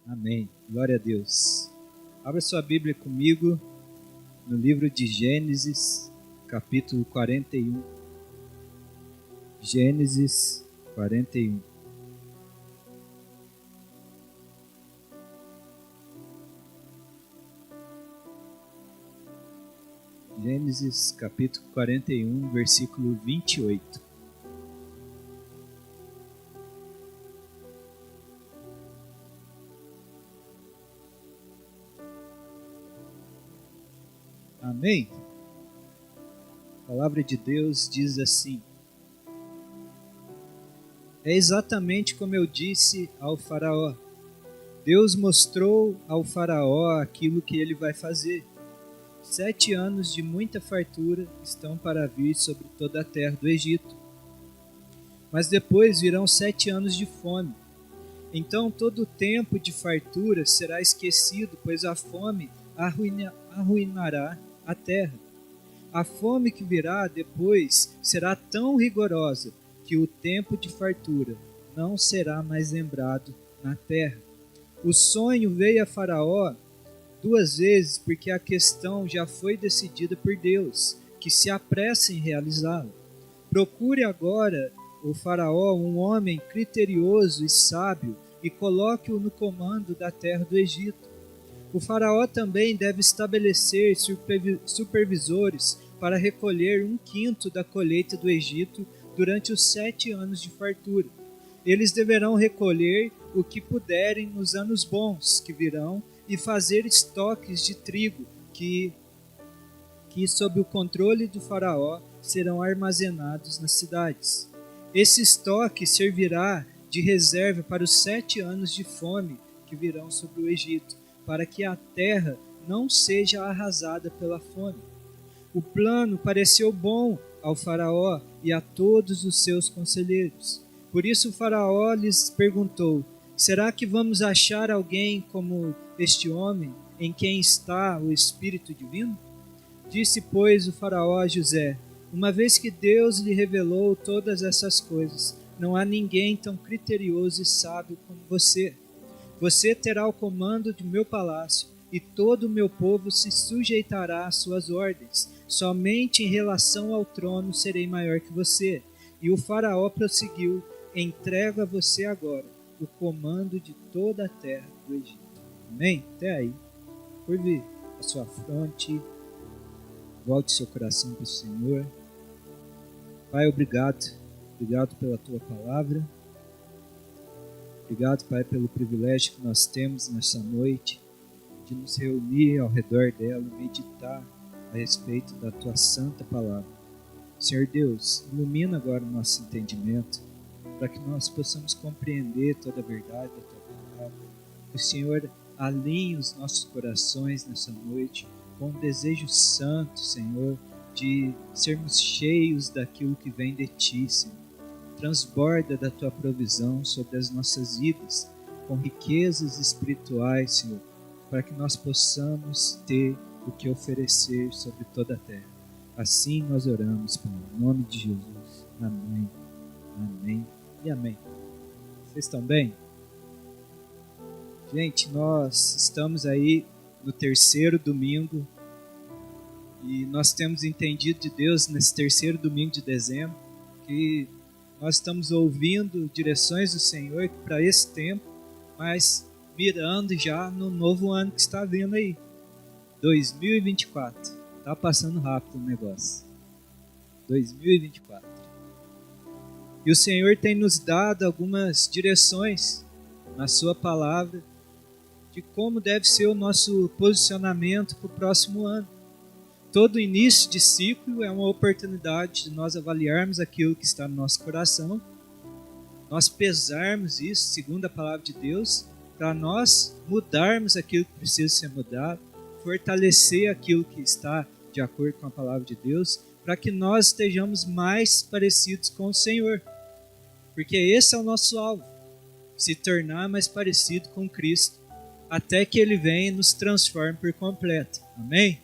Amém. Glória a Deus. Abra sua Bíblia comigo no livro de Gênesis, capítulo 41. Gênesis 41. Gênesis, capítulo 41, versículo 28. Amém? A palavra de Deus diz assim: é exatamente como eu disse ao faraó. Deus mostrou ao faraó aquilo que ele vai fazer. 7 anos de muita fartura estão para vir sobre toda a terra do Egito. Mas depois virão 7 anos de fome. Então todo o tempo de fartura será esquecido, pois a fome arruinará a terra. A fome que virá depois será tão rigorosa que o tempo de fartura não será mais lembrado na terra. O sonho veio a Faraó 2 vezes, porque a questão já foi decidida por Deus, que se apressa em realizá-la. Procure agora, o Faraó, um homem criterioso e sábio, e coloque-o no comando da terra do Egito. O Faraó também deve estabelecer supervisores para recolher 1/5 da colheita do Egito durante os 7 anos de fartura. Eles deverão recolher o que puderem nos anos bons que virão e fazer estoques de trigo que sob o controle do Faraó serão armazenados nas cidades. Esse estoque servirá de reserva para os 7 anos de fome que virão sobre o Egito, para que a terra não seja arrasada pela fome. O plano pareceu bom ao faraó e a todos os seus conselheiros. Por isso o faraó lhes perguntou: será que vamos achar alguém como este homem, em quem está o Espírito Divino? Disse, pois, o faraó a José: uma vez que Deus lhe revelou todas essas coisas, não há ninguém tão criterioso e sábio como você. Você terá o comando de meu palácio, e todo o meu povo se sujeitará às suas ordens. Somente em relação ao trono serei maior que você. E o faraó prosseguiu: entrego a você agora o comando de toda a terra do Egito. Amém? Até aí. Curve a sua fronte, volte seu coração para o Senhor. Pai, obrigado. Obrigado pela tua palavra. Obrigado, Pai, pelo privilégio que nós temos nessa noite de nos reunir ao redor dela e meditar a respeito da tua santa palavra. Senhor Deus, ilumina agora o nosso entendimento para que nós possamos compreender toda a verdade da tua palavra. Que o Senhor alinhe os nossos corações nessa noite com um desejo santo, Senhor, de sermos cheios daquilo que vem de ti, Senhor. Transborda da tua provisão sobre as nossas vidas, com riquezas espirituais, Senhor, para que nós possamos ter o que oferecer sobre toda a terra. Assim nós oramos, Pai, em nome de Jesus. Amém, amém e amém. Vocês estão bem? Gente, nós estamos aí no 3º domingo e nós temos entendido de Deus nesse 3º domingo de dezembro que nós estamos ouvindo direções do Senhor para esse tempo, mas mirando já no novo ano que está vindo aí, 2024. Está passando rápido o negócio. 2024. E o Senhor tem nos dado algumas direções na sua palavra de como deve ser o nosso posicionamento para o próximo ano. Todo início de ciclo é uma oportunidade de nós avaliarmos aquilo que está no nosso coração, nós pesarmos isso segundo a palavra de Deus, para nós mudarmos aquilo que precisa ser mudado, fortalecer aquilo que está de acordo com a palavra de Deus, para que nós estejamos mais parecidos com o Senhor. Porque esse é o nosso alvo, se tornar mais parecido com Cristo, até que Ele venha e nos transforme por completo. Amém?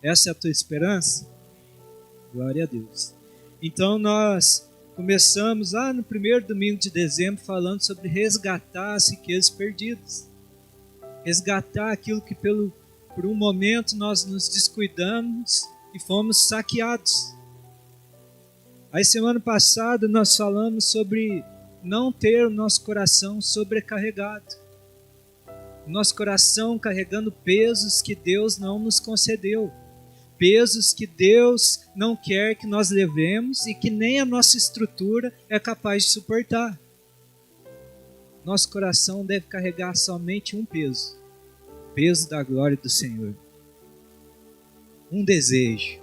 Essa é a tua esperança? Glória a Deus. Então nós começamos lá no 1º domingo de dezembro falando sobre resgatar as riquezas perdidas. resgatar aquilo que por um momento nós nos descuidamos e fomos saqueados. Aí semana passada nós falamos sobre não ter o nosso coração sobrecarregado. O nosso coração carregando pesos que Deus não nos concedeu. Pesos que Deus não quer que nós levemos e que nem a nossa estrutura é capaz de suportar. Nosso coração deve carregar somente um peso. O peso da glória do Senhor. Um desejo.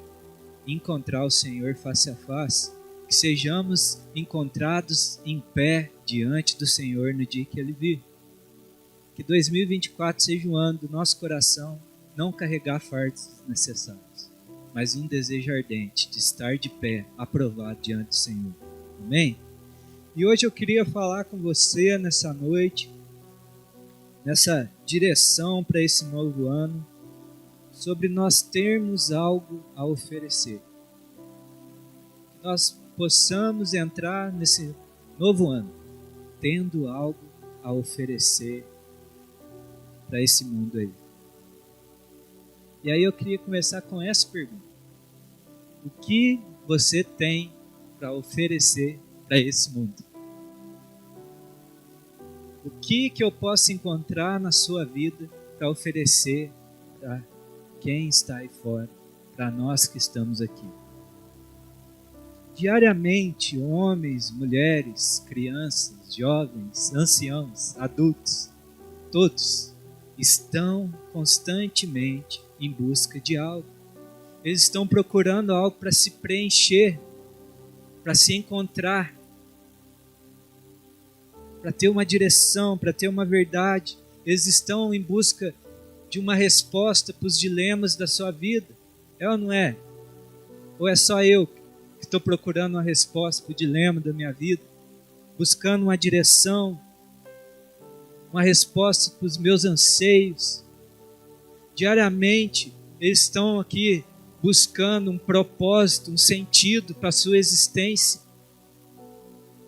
Encontrar o Senhor face a face. Que sejamos encontrados em pé diante do Senhor no dia que Ele vir. Que 2024 seja um ano do nosso coração não carregar fardos necessários, mas um desejo ardente de estar de pé, aprovado diante do Senhor. Amém? E hoje eu queria falar com você nessa noite, nessa direção para esse novo ano, sobre nós termos algo a oferecer. Que nós possamos entrar nesse novo ano, tendo algo a oferecer para esse mundo aí. E aí eu queria começar com essa pergunta. O que você tem para oferecer para esse mundo? O que eu posso encontrar na sua vida para oferecer para quem está aí fora, para nós que estamos aqui? Diariamente, homens, mulheres, crianças, jovens, anciãos, adultos, todos estão constantemente em busca de algo. Eles estão procurando algo para se preencher, para se encontrar, para ter uma direção, para ter uma verdade. Eles estão em busca de uma resposta para os dilemas da sua vida. É ou não é? Ou é só eu que estou procurando uma resposta para o dilema da minha vida? Buscando uma direção, uma resposta para os meus anseios. Diariamente, eles estão aqui buscando um propósito, um sentido para a sua existência.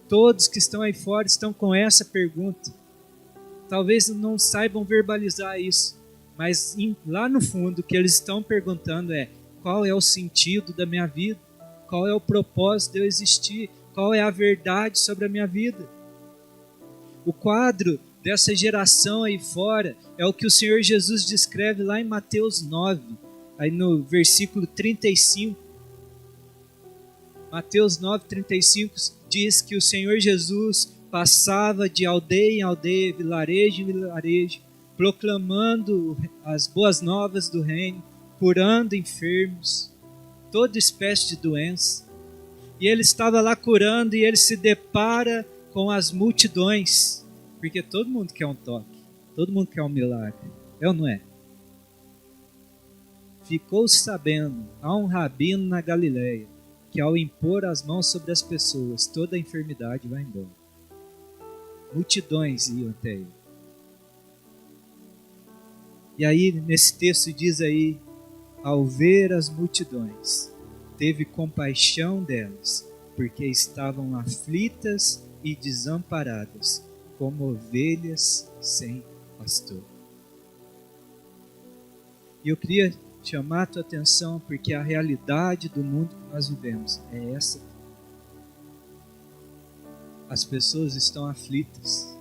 Todos que estão aí fora estão com essa pergunta. Talvez não saibam verbalizar isso, mas lá no fundo o que eles estão perguntando é: qual é o sentido da minha vida? Qual é o propósito de eu existir? Qual é a verdade sobre a minha vida? O quadro dessa geração aí fora é o que o Senhor Jesus descreve lá em Mateus 9, aí no versículo 35. Mateus 9, 35 diz que o Senhor Jesus passava de aldeia em aldeia, vilarejo em vilarejo, proclamando as boas novas do reino, curando enfermos, toda espécie de doença. E ele estava lá curando e ele se depara com as multidões, porque todo mundo quer um toque, todo mundo quer um milagre, é ou não é? Ficou sabendo, há um rabino na Galileia, que ao impor as mãos sobre as pessoas, toda a enfermidade vai embora. Multidões iam até ele. E aí, nesse texto diz aí, ao ver as multidões, teve compaixão delas, porque estavam aflitas e desamparadas, como ovelhas sem pastor. E eu queria chamar a tua atenção, porque a realidade do mundo que nós vivemos é essa. As pessoas estão aflitas,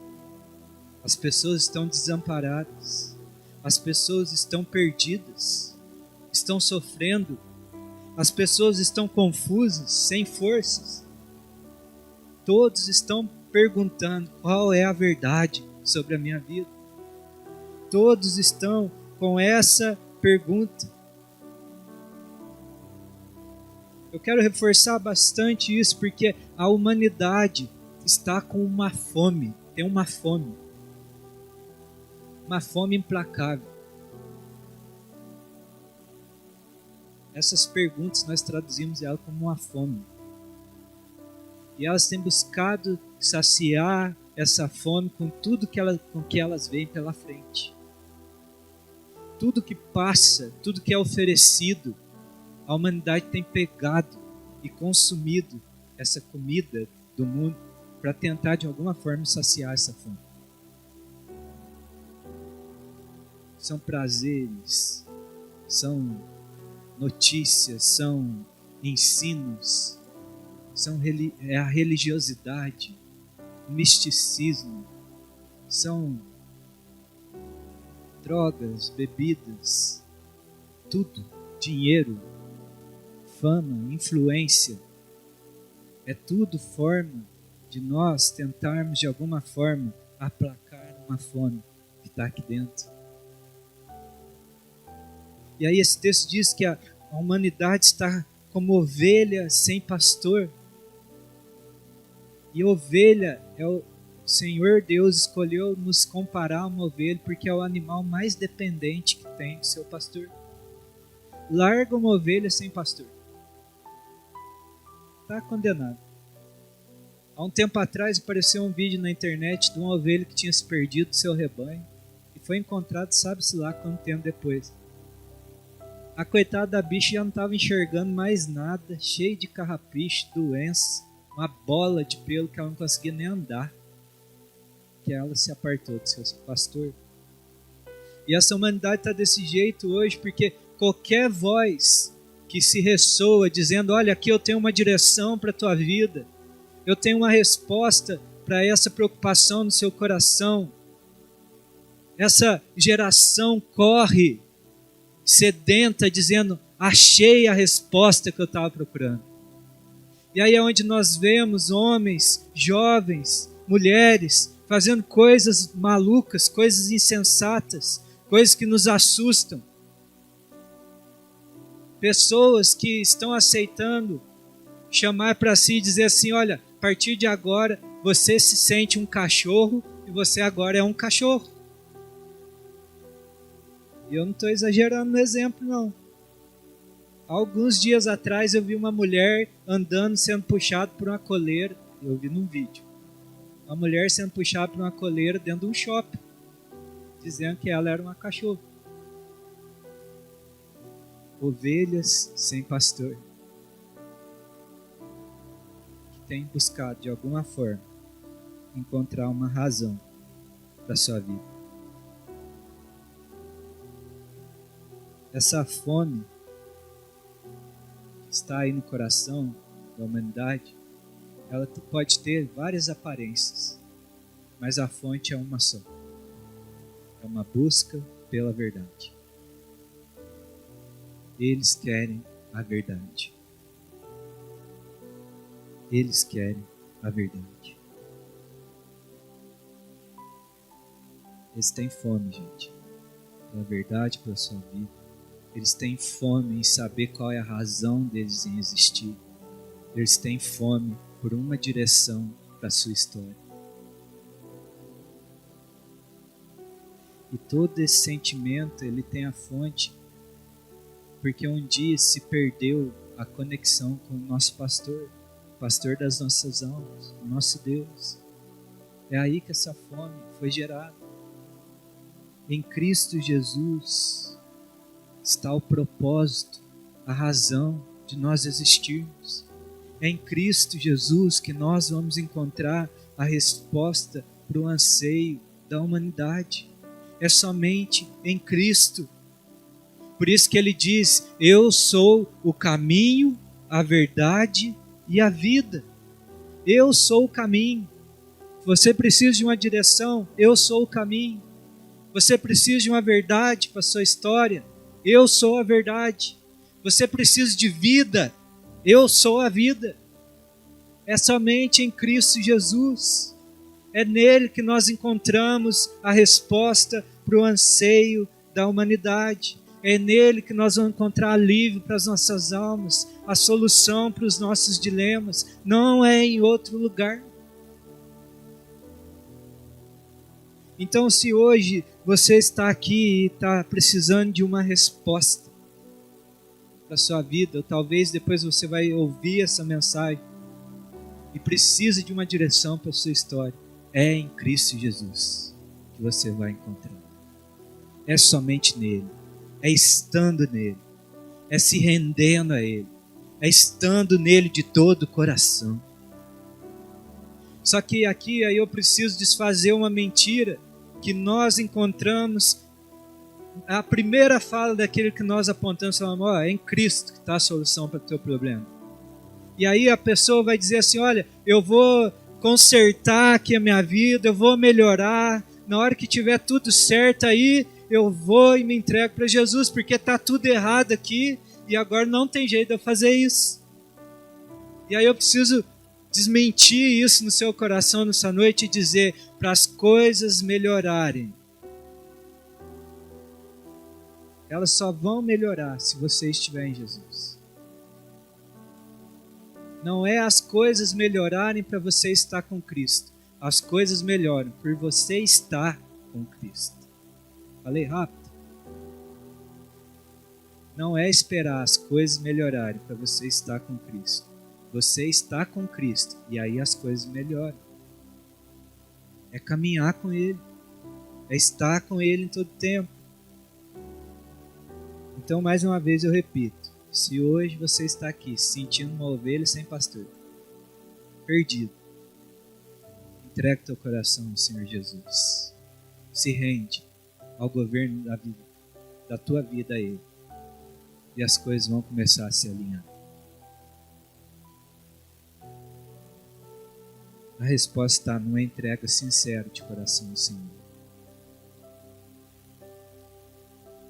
as pessoas estão desamparadas, as pessoas estão perdidas, estão sofrendo, as pessoas estão confusas, sem forças. Todos estão perguntando qual é a verdade sobre a minha vida. Todos estão com essa pergunta. Eu quero reforçar bastante isso, porque a humanidade está com uma fome, tem uma fome implacável. Essas perguntas nós traduzimos ela como uma fome. E elas têm buscado saciar essa fome com tudo com que elas veem pela frente. Tudo que passa, tudo que é oferecido, a humanidade tem pegado e consumido essa comida do mundo para tentar de alguma forma saciar essa fome. são prazeres, são notícias, são ensinos, é a religiosidade, o misticismo, são drogas, bebidas, tudo, dinheiro, fama, influência, é tudo forma de nós tentarmos de alguma forma aplacar uma fome que está aqui dentro. E aí esse texto diz que a humanidade está como ovelha sem pastor. E ovelha é o Senhor Deus escolheu nos comparar a uma ovelha porque é o animal mais dependente que tem do seu pastor. Larga uma ovelha sem pastor, está condenado. Há um tempo atrás apareceu um vídeo na internet de uma ovelha que tinha se perdido do seu rebanho e foi encontrado sabe-se lá quanto tempo depois. A coitada da bicha já não estava enxergando mais nada, cheia de carrapicho, doença, uma bola de pelo que ela não conseguia nem andar, que ela se apartou do seu pastor. E essa humanidade está desse jeito hoje porque qualquer voz que se ressoa dizendo, olha, aqui eu tenho uma direção para a tua vida, eu tenho uma resposta para essa preocupação no seu coração, essa geração corre sedenta dizendo, achei a resposta que eu estava procurando. E aí é onde nós vemos homens, jovens, mulheres fazendo coisas malucas, coisas insensatas, coisas que nos assustam. Pessoas que estão aceitando chamar para si e dizer assim, olha, a partir de agora você se sente um cachorro e você agora é um cachorro. E eu não estou exagerando no exemplo, não. Alguns dias atrás eu vi uma mulher andando, sendo puxada por uma coleira. Eu vi num vídeo. Uma mulher sendo puxada por uma coleira dentro de um shopping, dizendo que ela era uma cachorra. Ovelhas sem pastor, que tem buscado de alguma forma encontrar uma razão para a sua vida. Essa fome que está aí no coração da humanidade, ela pode ter várias aparências, mas a fonte é uma só. É uma busca pela verdade. Eles querem a verdade. Eles querem a verdade. Eles têm fome, gente, pela verdade, pela sua vida. Eles têm fome em saber qual é a razão deles em existir. Eles têm fome por uma direção para a sua história. E todo esse sentimento, ele tem a fonte porque um dia se perdeu a conexão com o nosso pastor, o pastor das nossas almas, o nosso Deus. É aí que essa fome foi gerada. Em Cristo Jesus está o propósito, a razão de nós existirmos. É em Cristo Jesus que nós vamos encontrar a resposta para o anseio da humanidade. É somente em Cristo. Por isso que ele diz, eu sou o caminho, a verdade e a vida. Eu sou o caminho. Você precisa de uma direção, eu sou o caminho. Você precisa de uma verdade para a sua história, eu sou a verdade. Você precisa de vida, eu sou a vida. É somente em Cristo Jesus. É nele que nós encontramos a resposta para o anseio da humanidade. É nele que nós vamos encontrar alívio para as nossas almas, a solução para os nossos dilemas. Não é em outro lugar. Então, se hoje você está aqui e está precisando de uma resposta para a sua vida, ou talvez depois você vai ouvir essa mensagem e precisa de uma direção para a sua história, é em Cristo Jesus que você vai encontrar. É somente nele, é estando nele, é se rendendo a ele, é estando nele de todo o coração. Só que aqui aí eu preciso desfazer uma mentira que nós encontramos A primeira fala daquilo que nós apontamos, falamos, é em Cristo que está a solução para o teu problema. E aí a pessoa vai dizer assim, olha, eu vou consertar aqui a minha vida, eu vou melhorar, na hora que tiver tudo certo aí, eu vou e me entrego para Jesus, porque está tudo errado aqui e agora não tem jeito de eu fazer isso. E aí eu preciso desmentir isso no seu coração nessa noite e dizer, para as coisas melhorarem, elas só vão melhorar se você estiver em Jesus. Não é as coisas melhorarem para você estar com Cristo. As coisas melhoram por você estar com Cristo. Falei rápido? Não é esperar as coisas melhorarem para você estar com Cristo. Você está com Cristo e aí as coisas melhoram. É caminhar com Ele. É estar com Ele em todo tempo. Então, mais uma vez eu repito, se hoje você está aqui se sentindo uma ovelha sem pastor, perdido, entrega teu coração ao Senhor Jesus. Se rende ao governo da vida, da tua vida a Ele. E as coisas vão começar a se alinhar. A resposta está numa entrega sincera de coração ao Senhor.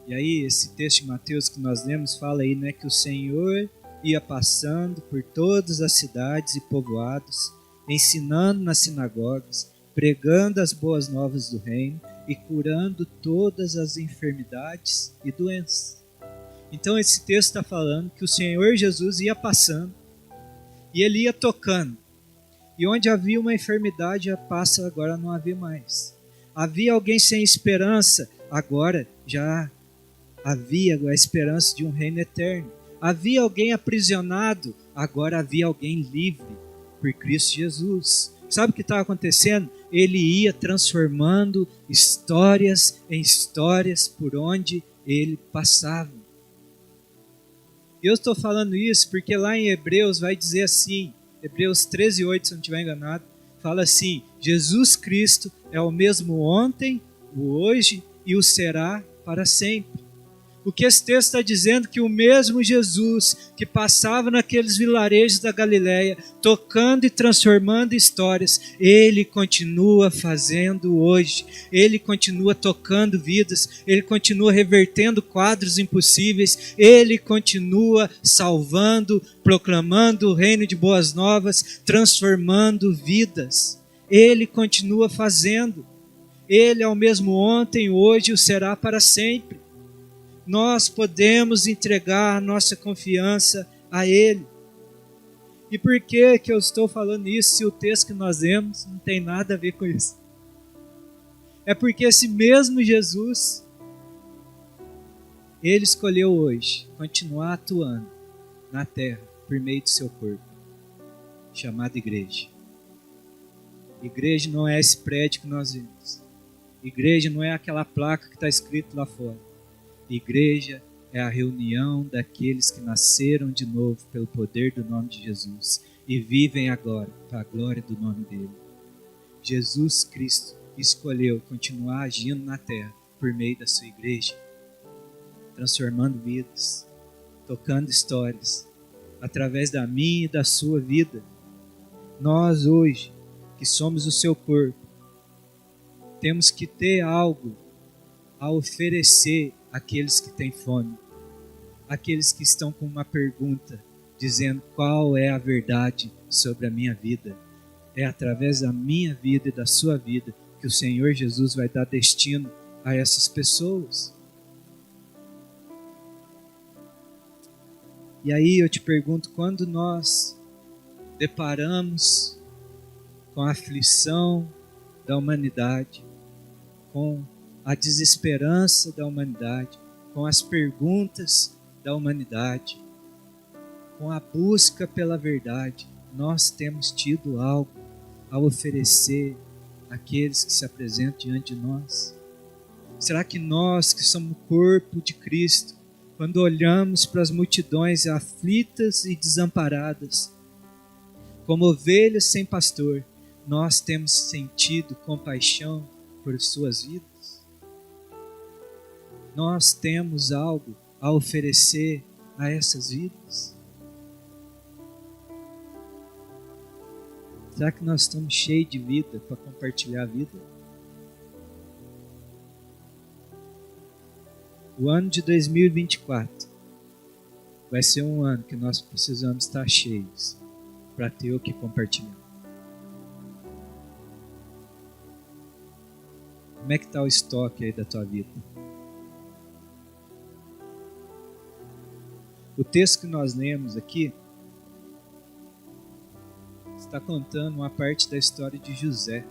E aí, esse texto de Mateus que nós lemos fala aí, né, que o Senhor ia passando por todas as cidades e povoados, ensinando nas sinagogas, pregando as boas novas do reino e curando todas as enfermidades e doenças. Então esse texto está falando que o Senhor Jesus ia passando e Ele ia tocando. E onde havia uma enfermidade, já passa, agora não havia mais. Havia alguém sem esperança, agora já havia a esperança de um reino eterno. Havia alguém aprisionado, agora havia alguém livre por Cristo Jesus. Sabe o que estava acontecendo? Ele ia transformando histórias em histórias por onde ele passava. E eu estou falando isso porque lá em Hebreus vai dizer assim, Hebreus 13:8, se eu não estiver enganado, fala assim, Jesus Cristo é o mesmo ontem, o hoje e o será para sempre. O que esse texto está dizendo que o mesmo Jesus que passava naqueles vilarejos da Galileia, tocando e transformando histórias, Ele continua fazendo hoje. Ele continua tocando vidas, Ele continua revertendo quadros impossíveis, Ele continua salvando, proclamando o reino de boas novas, transformando vidas. Ele continua fazendo. Ele é o mesmo ontem, hoje e o será para sempre. Nós podemos entregar nossa confiança a Ele. E por que eu estou falando isso se o texto que nós lemos não tem nada a ver com isso? É porque esse mesmo Jesus, Ele escolheu hoje continuar atuando na terra por meio do seu corpo, chamado igreja. Igreja não é esse prédio que nós vemos. Igreja não é aquela placa que está escrito lá fora. Igreja é a reunião daqueles que nasceram de novo pelo poder do nome de Jesus e vivem agora para a glória do nome dele. Jesus Cristo escolheu continuar agindo na terra por meio da sua igreja, transformando vidas, tocando histórias, através da minha e da sua vida. Nós hoje, que somos o seu corpo, temos que ter algo a oferecer àqueles que têm fome, àqueles que estão com uma pergunta, dizendo qual é a verdade sobre a minha vida. É através da minha vida e da sua vida que o Senhor Jesus vai dar destino a essas pessoas. E aí eu te pergunto, quando nós deparamos com a aflição da humanidade, com a desesperança da humanidade, com as perguntas da humanidade, com a busca pela verdade, nós temos tido algo a oferecer àqueles que se apresentam diante de nós? Será que nós, que somos o corpo de Cristo, quando olhamos para as multidões aflitas e desamparadas, como ovelhas sem pastor, nós temos sentido compaixão por suas vidas? nós temos algo a oferecer a essas vidas? Será que nós estamos cheios de vida para compartilhar a vida? O ano de 2024 vai ser um ano que nós precisamos estar cheios para ter o que compartilhar. Como é que está o estoque aí da tua vida? O texto que nós lemos aqui está contando uma parte da história de José.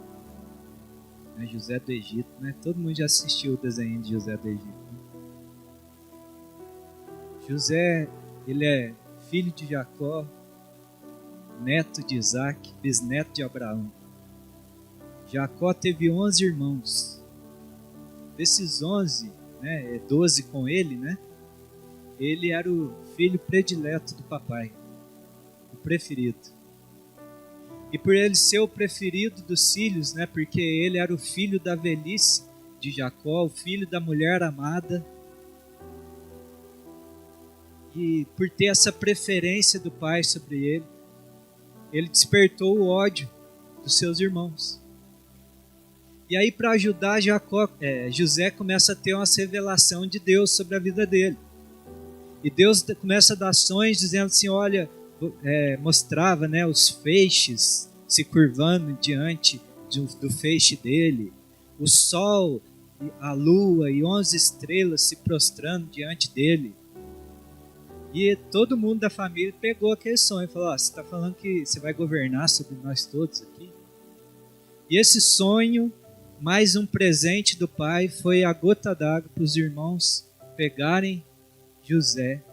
José do Egito, né? Todo mundo já assistiu o desenho de José do Egito. Né? José, ele é filho de Jacó, neto de Isaac, bisneto de Abraão. Jacó teve 11 irmãos. Desses 11, 12 com ele, né? Ele era o filho predileto do papai, o preferido. E por ele ser o preferido dos filhos, né? Porque ele era o filho da velhice de Jacó, o filho da mulher amada. E por ter essa preferência do pai sobre ele, ele despertou o ódio dos seus irmãos. E aí, para ajudar José começa a ter uma revelação de Deus sobre a vida dele. E Deus começa a dar sonhos dizendo assim, olha, mostrava, né, os feixes se curvando diante do feixe dele, o sol, a lua e 11 estrelas se prostrando diante dele. E todo mundo da família pegou aquele sonho e falou, você está falando que você vai governar sobre nós todos aqui? E esse sonho, mais um presente do pai, foi a gota d'água para os irmãos pegarem José,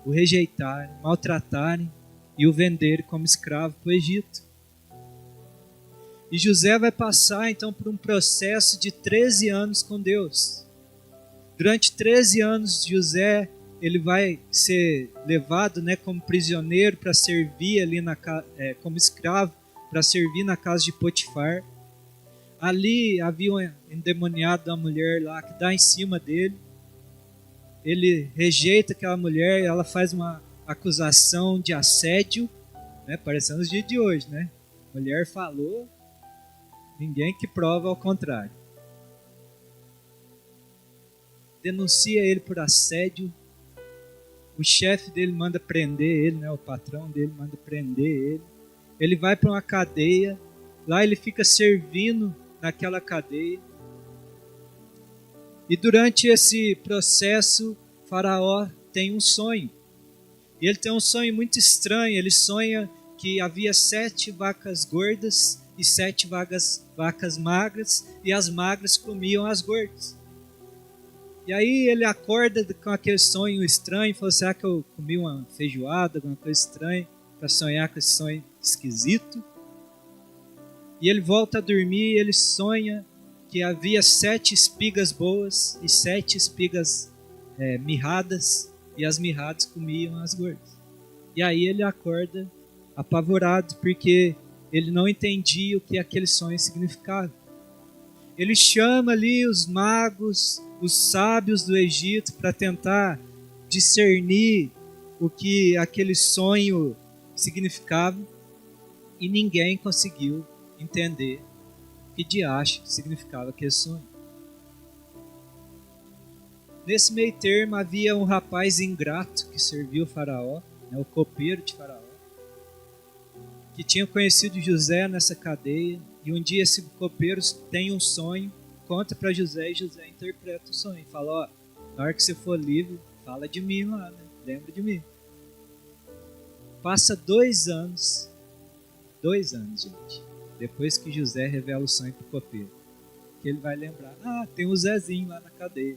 o rejeitarem, maltratarem e o venderem como escravo para o Egito. E José vai passar então por um processo de 13 anos com Deus. Durante 13 anos, José ele vai ser levado, né, como prisioneiro para servir ali como escravo, para servir na casa de Potifar. Ali havia um endemoniado da mulher lá que dá em cima dele. Ele rejeita aquela mulher, ela faz uma acusação de assédio, né, parecendo os dias de hoje, né? Mulher falou, ninguém que prova ao contrário. Denuncia ele por assédio. O chefe dele manda prender ele, né? O patrão dele manda prender ele. Ele vai para uma cadeia, lá ele fica servindo naquela cadeia. E durante esse processo, Faraó tem um sonho. E ele tem um sonho muito estranho. Ele sonha que havia 7 vacas gordas e 7 vacas magras, e as magras comiam as gordas. E aí ele acorda com aquele sonho estranho e fala, será que eu comi uma feijoada, alguma coisa estranha, para sonhar com esse sonho esquisito? E ele volta a dormir e ele sonha que havia 7 espigas boas e 7 espigas mirradas, e as mirradas comiam as gordas. E aí ele acorda apavorado, porque ele não entendia o que aquele sonho significava. Ele chama ali os magos, os sábios do Egito, para tentar discernir o que aquele sonho significava, e ninguém conseguiu entender o que diacho significava aquele sonho. Nesse meio termo havia um rapaz ingrato que serviu o faraó, né, o copeiro de faraó, que tinha conhecido José nessa cadeia, e um dia esse copeiro tem um sonho, conta para José, e José interpreta o sonho, fala, na hora que você for livre, fala de mim lá, né? Lembra de mim. Passa 2 anos, gente, depois que José revela o sonho para o copeiro, que ele vai lembrar, tem um Zezinho lá na cadeia,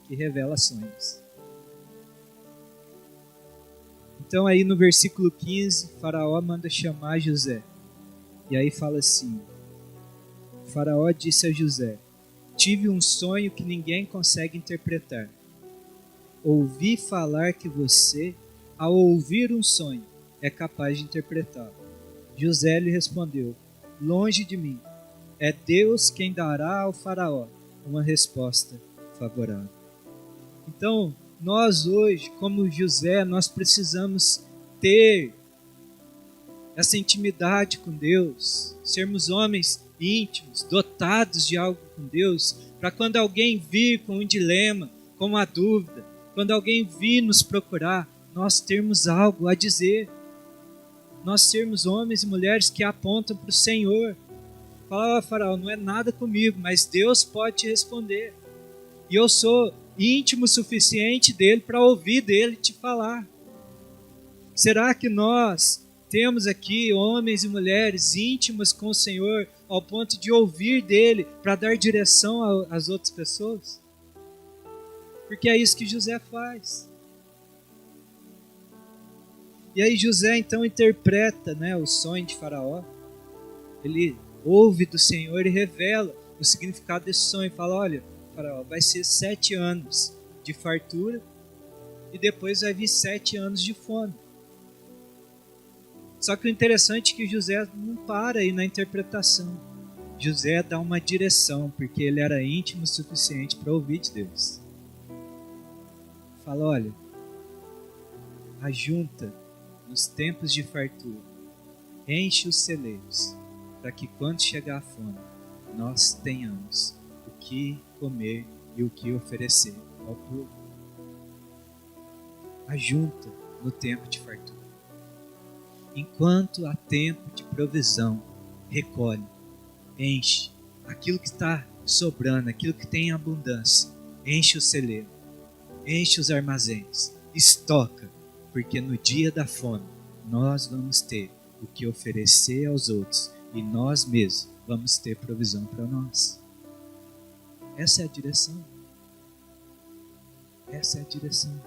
que revela sonhos. Então aí no versículo 15, Faraó manda chamar José. E aí fala assim, Faraó disse a José, tive um sonho que ninguém consegue interpretar. Ouvi falar que você, ao ouvir um sonho, é capaz de interpretá-lo. José lhe respondeu, longe de mim, é Deus quem dará ao Faraó uma resposta favorável. Então, nós hoje, como José, nós precisamos ter essa intimidade com Deus, sermos homens íntimos, dotados de algo com Deus, para quando alguém vir com um dilema, com uma dúvida, quando alguém vir nos procurar, nós termos algo a dizer. Nós sermos homens e mulheres que apontam para o Senhor. Fala, Faraó, não é nada comigo, mas Deus pode te responder. E eu sou íntimo o suficiente dele para ouvir dele te falar. Será que nós temos aqui homens e mulheres íntimos com o Senhor ao ponto de ouvir dele para dar direção às outras pessoas? Porque é isso que José faz. E aí José então interpreta, né, o sonho de Faraó. Ele ouve do Senhor e revela o significado desse sonho. Fala, olha, Faraó, vai ser 7 anos de fartura e depois vai vir 7 anos de fome. Só que o interessante é que José não para aí na interpretação. José dá uma direção, porque ele era íntimo o suficiente para ouvir de Deus. Fala, olha, ajunta nos tempos de fartura, enche os celeiros, para que quando chegar a fome, nós tenhamos o que comer e o que oferecer ao povo. Ajunta no tempo de fartura. Enquanto há tempo de provisão, recolhe, enche aquilo que está sobrando, aquilo que tem abundância, enche o celeiro, enche os armazéns, estoca, porque no dia da fome nós vamos ter o que oferecer aos outros e nós mesmos vamos ter provisão para nós. Essa é a direção. Essa é a direção.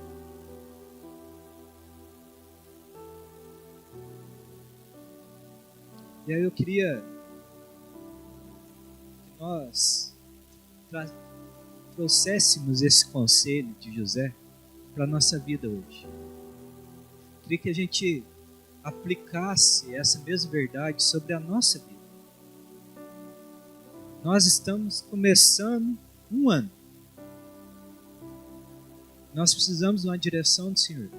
E aí eu queria que nós trouxéssemos esse conselho de José para a nossa vida hoje. Eu queria que a gente aplicasse essa mesma verdade sobre a nossa vida. Nós estamos começando um ano. Nós precisamos de uma direção do Senhor.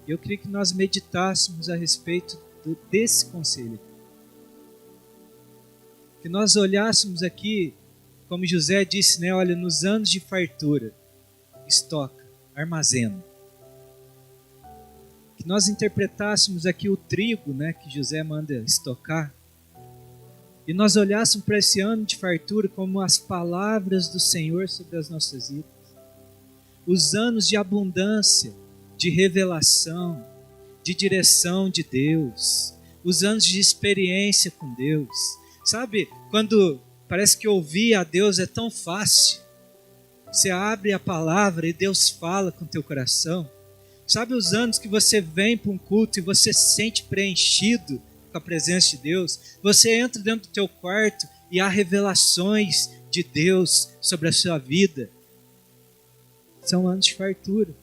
E eu queria que nós meditássemos a respeito desse conselho. Que nós olhássemos aqui, como José disse, né? Olha, nos anos de fartura, estoca, armazena. Que nós interpretássemos aqui o trigo, né? Que José manda estocar. E nós olhássemos para esse ano de fartura como as palavras do Senhor sobre as nossas vidas. Os anos de abundância, de revelação, de direção de Deus, os anos de experiência com Deus. Sabe, quando parece que ouvir a Deus é tão fácil, você abre a palavra e Deus fala com o teu coração. Sabe os anos que você vem para um culto e você se sente preenchido com a presença de Deus? Você entra dentro do teu quarto e há revelações de Deus sobre a sua vida. São anos de fartura.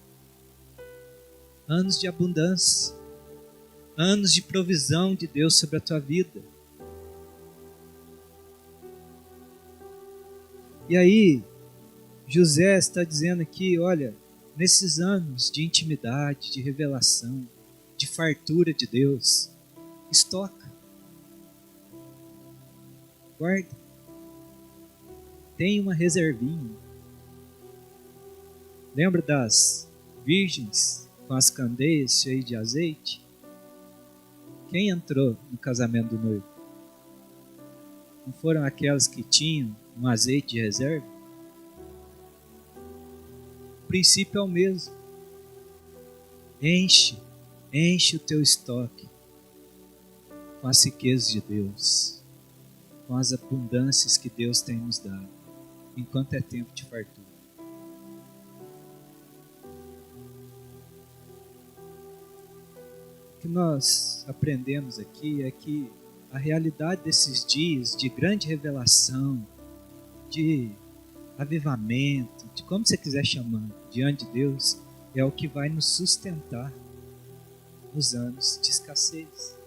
Anos de abundância, anos de provisão de Deus sobre a tua vida. E aí, José está dizendo aqui, olha, nesses anos de intimidade, de revelação, de fartura de Deus, estoca, guarda, tem uma reservinha. Lembra das virgens com as candeias cheias de azeite? Quem entrou no casamento do noivo? Não foram aquelas que tinham um azeite de reserva? O princípio é o mesmo. Enche o teu estoque com as riquezas de Deus, com as abundâncias que Deus tem nos dado, enquanto é tempo de fartura. O que nós aprendemos aqui é que a realidade desses dias de grande revelação, de avivamento, de como você quiser chamar, diante de Deus, é o que vai nos sustentar nos anos de escassez.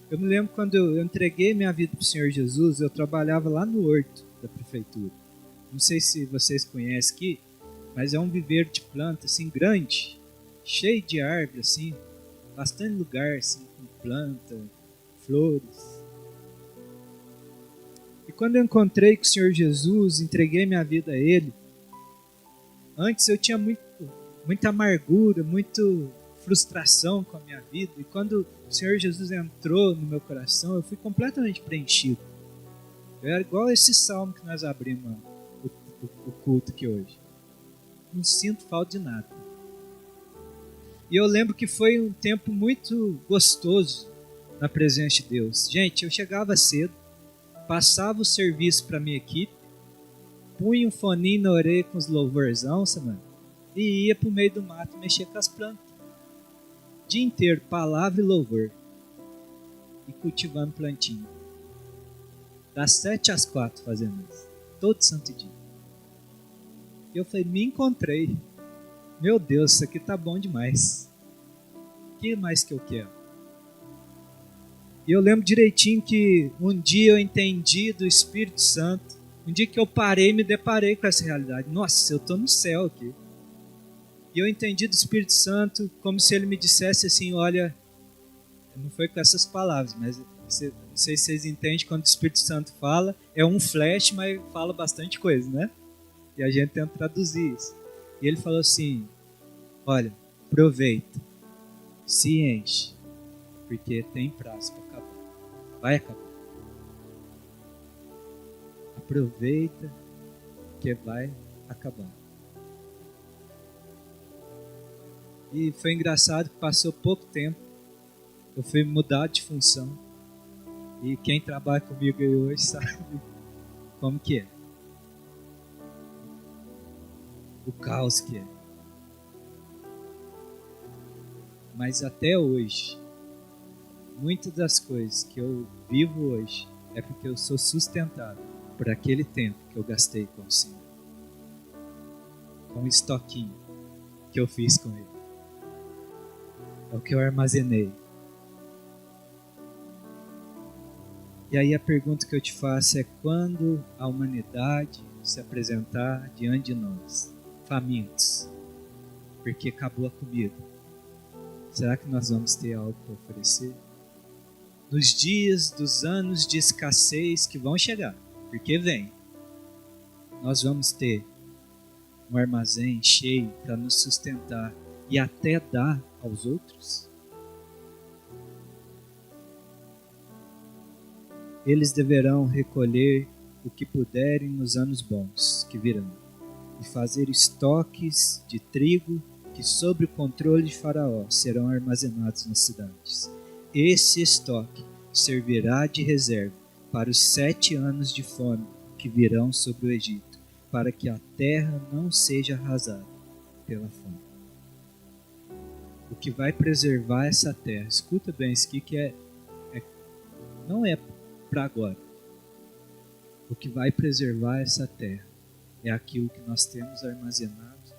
Eu me lembro quando eu entreguei minha vida para o Senhor Jesus, eu trabalhava lá no horto da prefeitura. Não sei se vocês conhecem aqui, mas é um viveiro de planta assim grande, cheio de árvores assim, bastante lugar assim com planta, flores. E quando eu encontrei com o Senhor Jesus, entreguei minha vida a Ele, antes eu tinha muita amargura, muita frustração com a minha vida. E quando o Senhor Jesus entrou no meu coração, eu fui completamente preenchido. Eu era igual esse salmo que nós abrimos o culto aqui hoje. Não sinto falta de nada. E eu lembro que foi um tempo muito gostoso na presença de Deus. Gente, eu chegava cedo, passava o serviço para minha equipe, punha um foninho na orelha com os louvorzão, mano, e ia pro meio do mato mexer com as plantas. O dia inteiro, palavra e louvor. E cultivando plantinha. Das 7 às 4 fazendo isso. Todo santo dia. E eu falei, me encontrei. Meu Deus, isso aqui tá bom demais. O que mais que eu quero? E eu lembro direitinho que um dia eu entendi do Espírito Santo. Um dia que eu parei e me deparei com essa realidade. Nossa, eu tô no céu aqui. E eu entendi do Espírito Santo como se ele me dissesse assim, olha, não foi com essas palavras, mas não sei se vocês entendem, quando o Espírito Santo fala, é um flash, mas fala bastante coisa, né? E a gente tenta traduzir isso. E ele falou assim, olha, aproveita, se enche, porque tem prazo para acabar. Vai acabar. Aproveita, que vai acabar. E foi engraçado que passou pouco tempo, eu fui mudar de função. E quem trabalha comigo aí hoje sabe como que é. O caos que é. Mas até hoje, muitas das coisas que eu vivo hoje é porque eu sou sustentado por aquele tempo que eu gastei com o Senhor. Com o estoquinho que eu fiz com Ele. É o que eu armazenei. E aí a pergunta que eu te faço é quando a humanidade se apresentar diante de nós, famintos, porque acabou a comida, será que nós vamos ter algo para oferecer? Nos dias dos anos de escassez que vão chegar, porque vem, nós vamos ter um armazém cheio para nos sustentar e até dar aos outros? Eles deverão recolher o que puderem nos anos bons que virão, e fazer estoques de trigo que, sob o controle de Faraó, serão armazenados nas cidades. Esse estoque servirá de reserva para os 7 anos de fome que virão sobre o Egito, para que a terra não seja arrasada pela fome. O que vai preservar essa terra, escuta bem isso aqui que não é para agora. O que vai preservar essa terra é aquilo que nós temos armazenado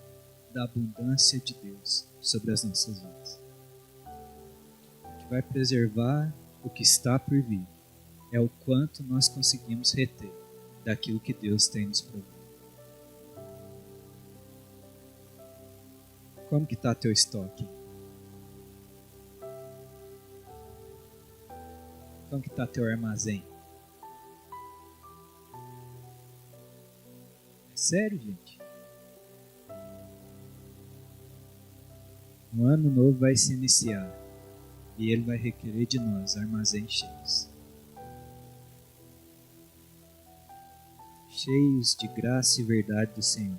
da abundância de Deus sobre as nossas vidas. O que vai preservar o que está por vir é o quanto nós conseguimos reter daquilo que Deus tem nos provido. Como que está teu estoque? Como que está teu armazém? É sério, gente? Um ano novo vai se iniciar e ele vai requerer de nós armazéns cheios. Cheios de graça e verdade do Senhor.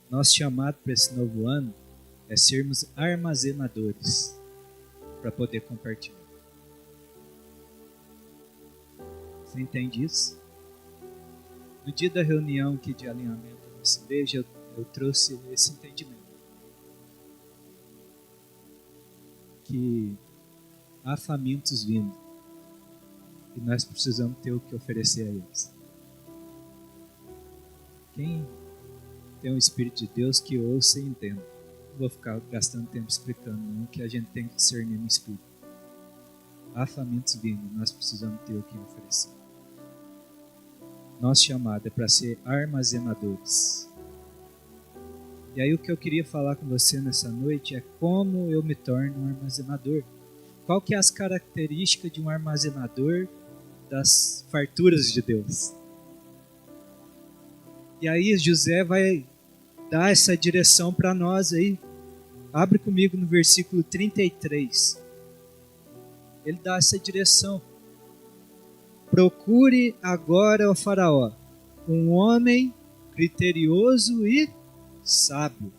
Nosso chamado para esse novo ano é sermos armazenadores para poder compartilhar. Você entende isso? No dia da reunião aqui de alinhamento da nossa igreja, eu trouxe esse entendimento. Que há famintos vindo e nós precisamos ter o que oferecer a eles. Quem tem o Espírito de Deus que ouça e entenda. Não vou ficar gastando tempo explicando, não, que a gente tem que discernir no Espírito. Há famintos vindo, nós precisamos ter o que oferecer. Nosso chamado é para ser armazenadores. E aí o que eu queria falar com você nessa noite é como eu me torno um armazenador. Qual que é as características de um armazenador das farturas de Deus? E aí José vai dar essa direção para nós aí. Abre comigo no versículo 33. Ele dá essa direção. Procure agora, ó Faraó, um homem criterioso e sábio,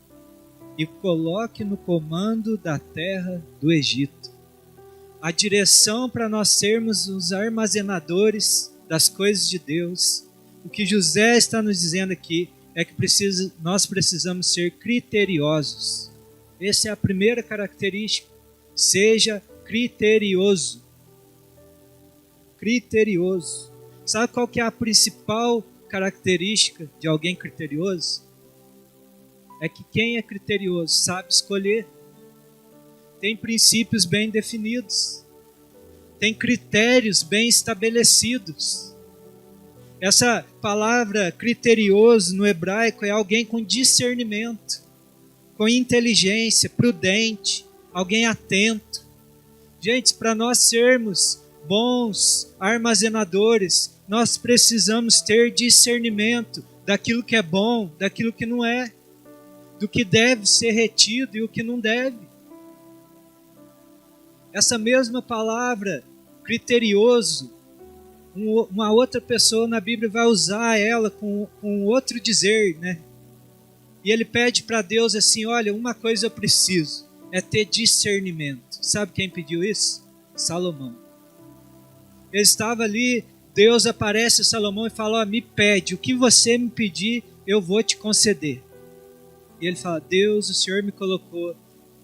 e coloque no comando da terra do Egito. A direção para nós sermos os armazenadores das coisas de Deus. O que José está nos dizendo aqui é que nós precisamos ser criteriosos. Essa é a primeira característica. Seja criterioso. Criterioso. Sabe qual que é a principal característica de alguém criterioso? É que quem é criterioso sabe escolher. Tem princípios bem definidos. Tem critérios bem estabelecidos. Essa palavra criterioso no hebraico é alguém com discernimento, com inteligência, prudente, alguém atento. Gente, para nós sermos bons armazenadores, nós precisamos ter discernimento daquilo que é bom, daquilo que não é, do que deve ser retido e o que não deve. Essa mesma palavra, criterioso, uma outra pessoa na Bíblia vai usar ela com outro dizer, né? E ele pede para Deus assim, olha, uma coisa eu preciso, é ter discernimento. Sabe quem pediu isso? Salomão. Ele estava ali, Deus aparece a Salomão e fala, me pede, o que você me pedir, eu vou te conceder. E ele fala, Deus, o Senhor me colocou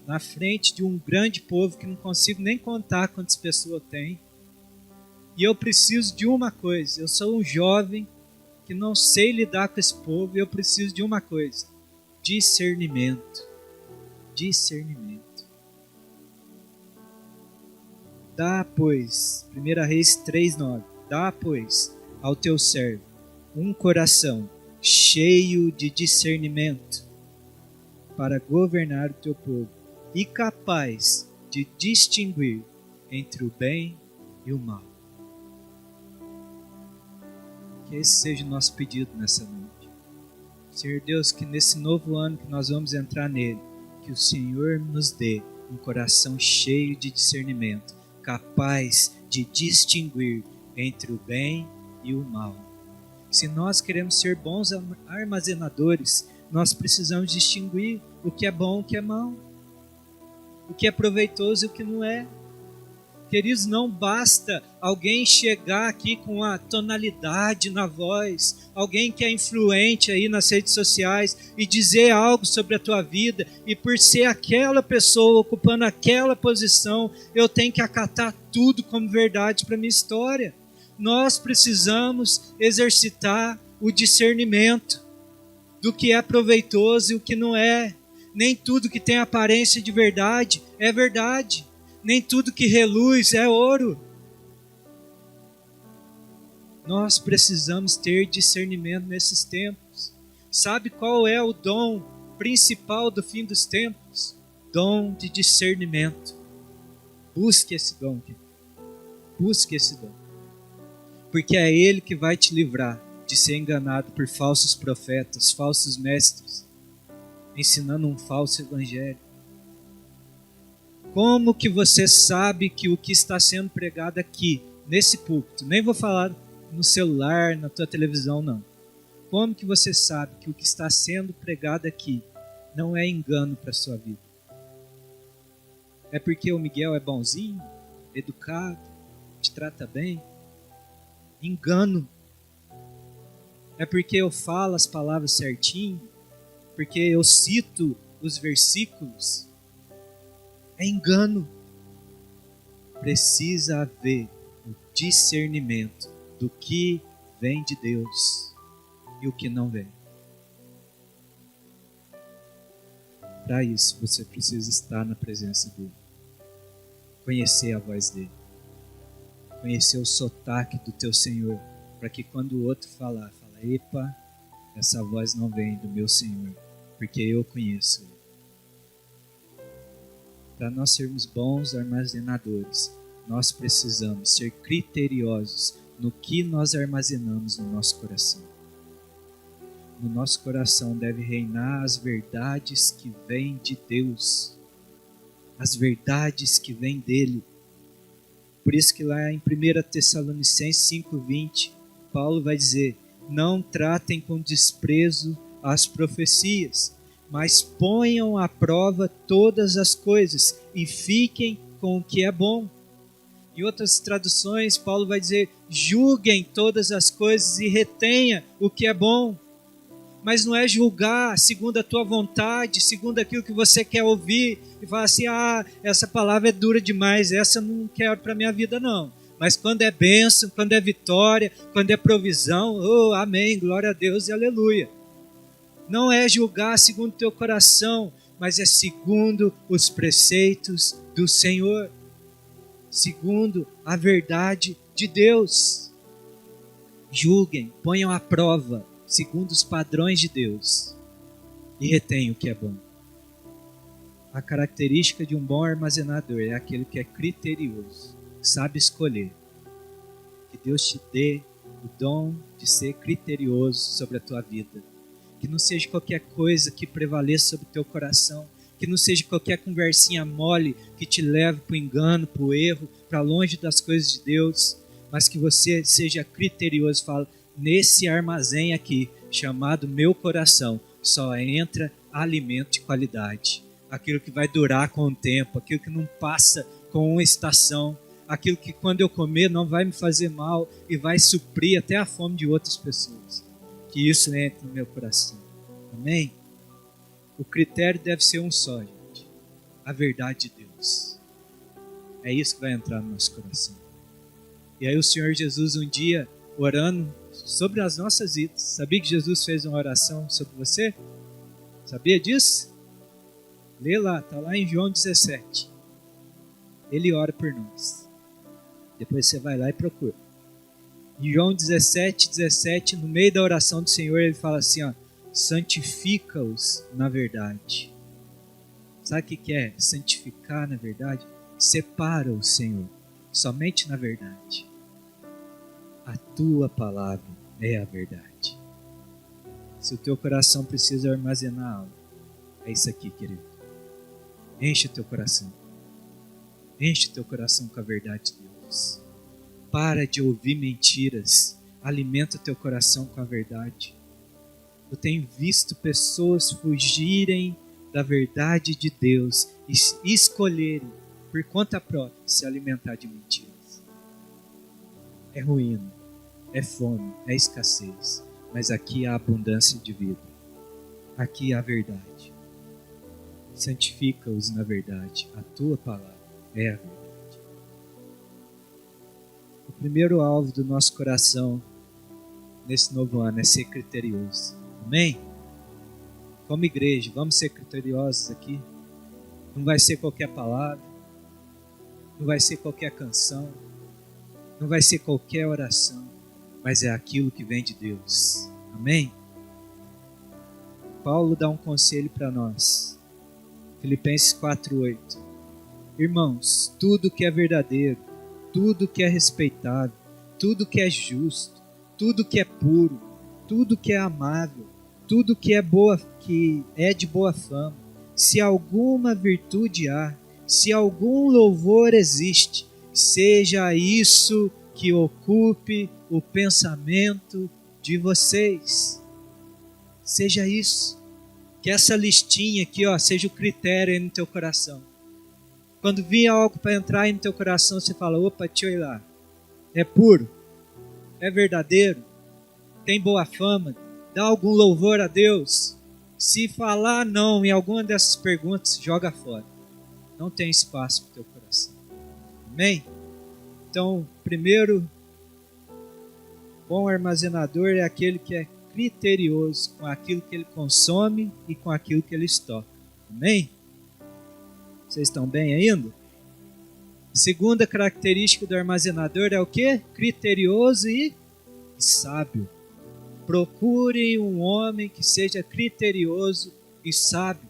na frente de um grande povo que não consigo nem contar quantas pessoas tem. E eu preciso de uma coisa. Eu sou um jovem que não sei lidar com esse povo e eu preciso de uma coisa. Discernimento. Discernimento. Dá, pois, 1 Reis 3,9. Dá, pois, ao teu servo um coração cheio de discernimento para governar o teu povo e capaz de distinguir entre o bem e o mal. Que esse seja o nosso pedido nessa noite. Senhor Deus, que nesse novo ano que nós vamos entrar nele, que o Senhor nos dê um coração cheio de discernimento, capaz de distinguir entre o bem e o mal. Se nós queremos ser bons armazenadores, nós precisamos distinguir o que é bom e o que é mal, o que é proveitoso e o que não é. Queridos, não basta alguém chegar aqui com a tonalidade na voz, alguém que é influente aí nas redes sociais e dizer algo sobre a tua vida, e por ser aquela pessoa ocupando aquela posição, eu tenho que acatar tudo como verdade para a minha história. Nós precisamos exercitar o discernimento do que é proveitoso e o que não é. Nem tudo que tem aparência de verdade é verdade. Nem tudo que reluz é ouro. Nós precisamos ter discernimento nesses tempos. Sabe qual é o dom principal do fim dos tempos? Dom de discernimento. Busque esse dom. Busque esse dom. Porque é ele que vai te livrar de ser enganado por falsos profetas, falsos mestres, ensinando um falso evangelho. Como que você sabe que o que está sendo pregado aqui, nesse púlpito, nem vou falar no celular, na tua televisão, não. Como que você sabe que o que está sendo pregado aqui não é engano para a sua vida? É porque o Miguel é bonzinho, educado, te trata bem? Engano. É porque eu falo as palavras certinho? Porque eu cito os versículos? É engano. Precisa haver o discernimento do que vem de Deus e o que não vem. Para isso, você precisa estar na presença dele. Conhecer a voz dele. Conhecer o sotaque do teu Senhor. para que quando o outro falar, fala, epa, essa voz não vem do meu Senhor, porque eu conheço Ele. Para nós sermos bons armazenadores, nós precisamos ser criteriosos no que nós armazenamos no nosso coração. No nosso coração deve reinar as verdades que vêm de Deus, as verdades que vêm dele. Por isso que lá em 1 Tessalonicenses 5:20, Paulo vai dizer, não tratem com desprezo as profecias, mas ponham à prova todas as coisas e fiquem com o que é bom. Em outras traduções, Paulo vai dizer, julguem todas as coisas e retenha o que é bom. Mas não é julgar segundo a tua vontade, segundo aquilo que você quer ouvir, e falar assim, essa palavra é dura demais, essa eu não quero para a minha vida não. Mas quando é bênção, quando é vitória, quando é provisão, amém, glória a Deus e aleluia. Não é julgar segundo o teu coração, mas é segundo os preceitos do Senhor, segundo a verdade de Deus. Julguem, ponham à prova, segundo os padrões de Deus, e retenham o que é bom. A característica de um bom armazenador é aquele que é criterioso, sabe escolher. Que Deus te dê o dom de ser criterioso sobre a tua vida. Que não seja qualquer coisa que prevaleça sobre o teu coração, que não seja qualquer conversinha mole que te leve para o engano, para o erro, para longe das coisas de Deus, mas que você seja criterioso e fale, nesse armazém aqui, chamado meu coração, só entra alimento de qualidade. Aquilo que vai durar com o tempo, aquilo que não passa com uma estação, aquilo que quando eu comer não vai me fazer mal e vai suprir até a fome de outras pessoas. Que isso entre no meu coração. Amém? O critério deve ser um só, gente. A verdade de Deus. É isso que vai entrar no nosso coração. E aí o Senhor Jesus um dia, orando sobre as nossas vidas. Sabia que Jesus fez uma oração sobre você? Sabia disso? Lê lá, está lá em João 17. Ele ora por nós. Depois você vai lá e procura. Em João 17, no meio da oração do Senhor, ele fala assim, santifica-os na verdade. Sabe o que é santificar na verdade? Separa-o, Senhor, somente na verdade. A tua palavra é a verdade. Se o teu coração precisa armazenar algo, é isso aqui, querido. Enche o teu coração. Enche o teu coração com a verdade de Deus. Para de ouvir mentiras. Alimenta o teu coração com a verdade. Eu tenho visto pessoas fugirem da verdade de Deus e escolherem, por conta própria, se alimentar de mentiras. É ruína, é fome, é escassez. Mas aqui há abundância de vida. Aqui há a verdade. Santifica-os na verdade. A tua palavra é a verdade. O primeiro alvo do nosso coração nesse novo ano é ser criterioso. Amém? Como igreja, vamos ser criteriosos aqui. Não vai ser qualquer palavra, não vai ser qualquer canção, não vai ser qualquer oração, mas é aquilo que vem de Deus. Amém? Paulo dá um conselho para nós. Filipenses 4:8. Irmãos, tudo que é verdadeiro, tudo que é respeitável, tudo que é justo, tudo que é puro, tudo que é amável, tudo que é de boa fama, se alguma virtude há, se algum louvor existe, seja isso que ocupe o pensamento de vocês. Seja isso. Que essa listinha aqui, seja o critério aí no teu coração. Quando vir algo para entrar aí no teu coração, você fala, opa, deixa eu ir lá. É puro? É verdadeiro? Tem boa fama? Dá algum louvor a Deus? Se falar não em alguma dessas perguntas, joga fora. Não tem espaço para o teu coração. Amém? Então, primeiro, bom armazenador é aquele que é criterioso com aquilo que ele consome e com aquilo que ele estoca. Amém? Vocês estão bem ainda? Segunda característica do armazenador é o quê? Criterioso e e sábio. Procurem um homem que seja criterioso e sábio.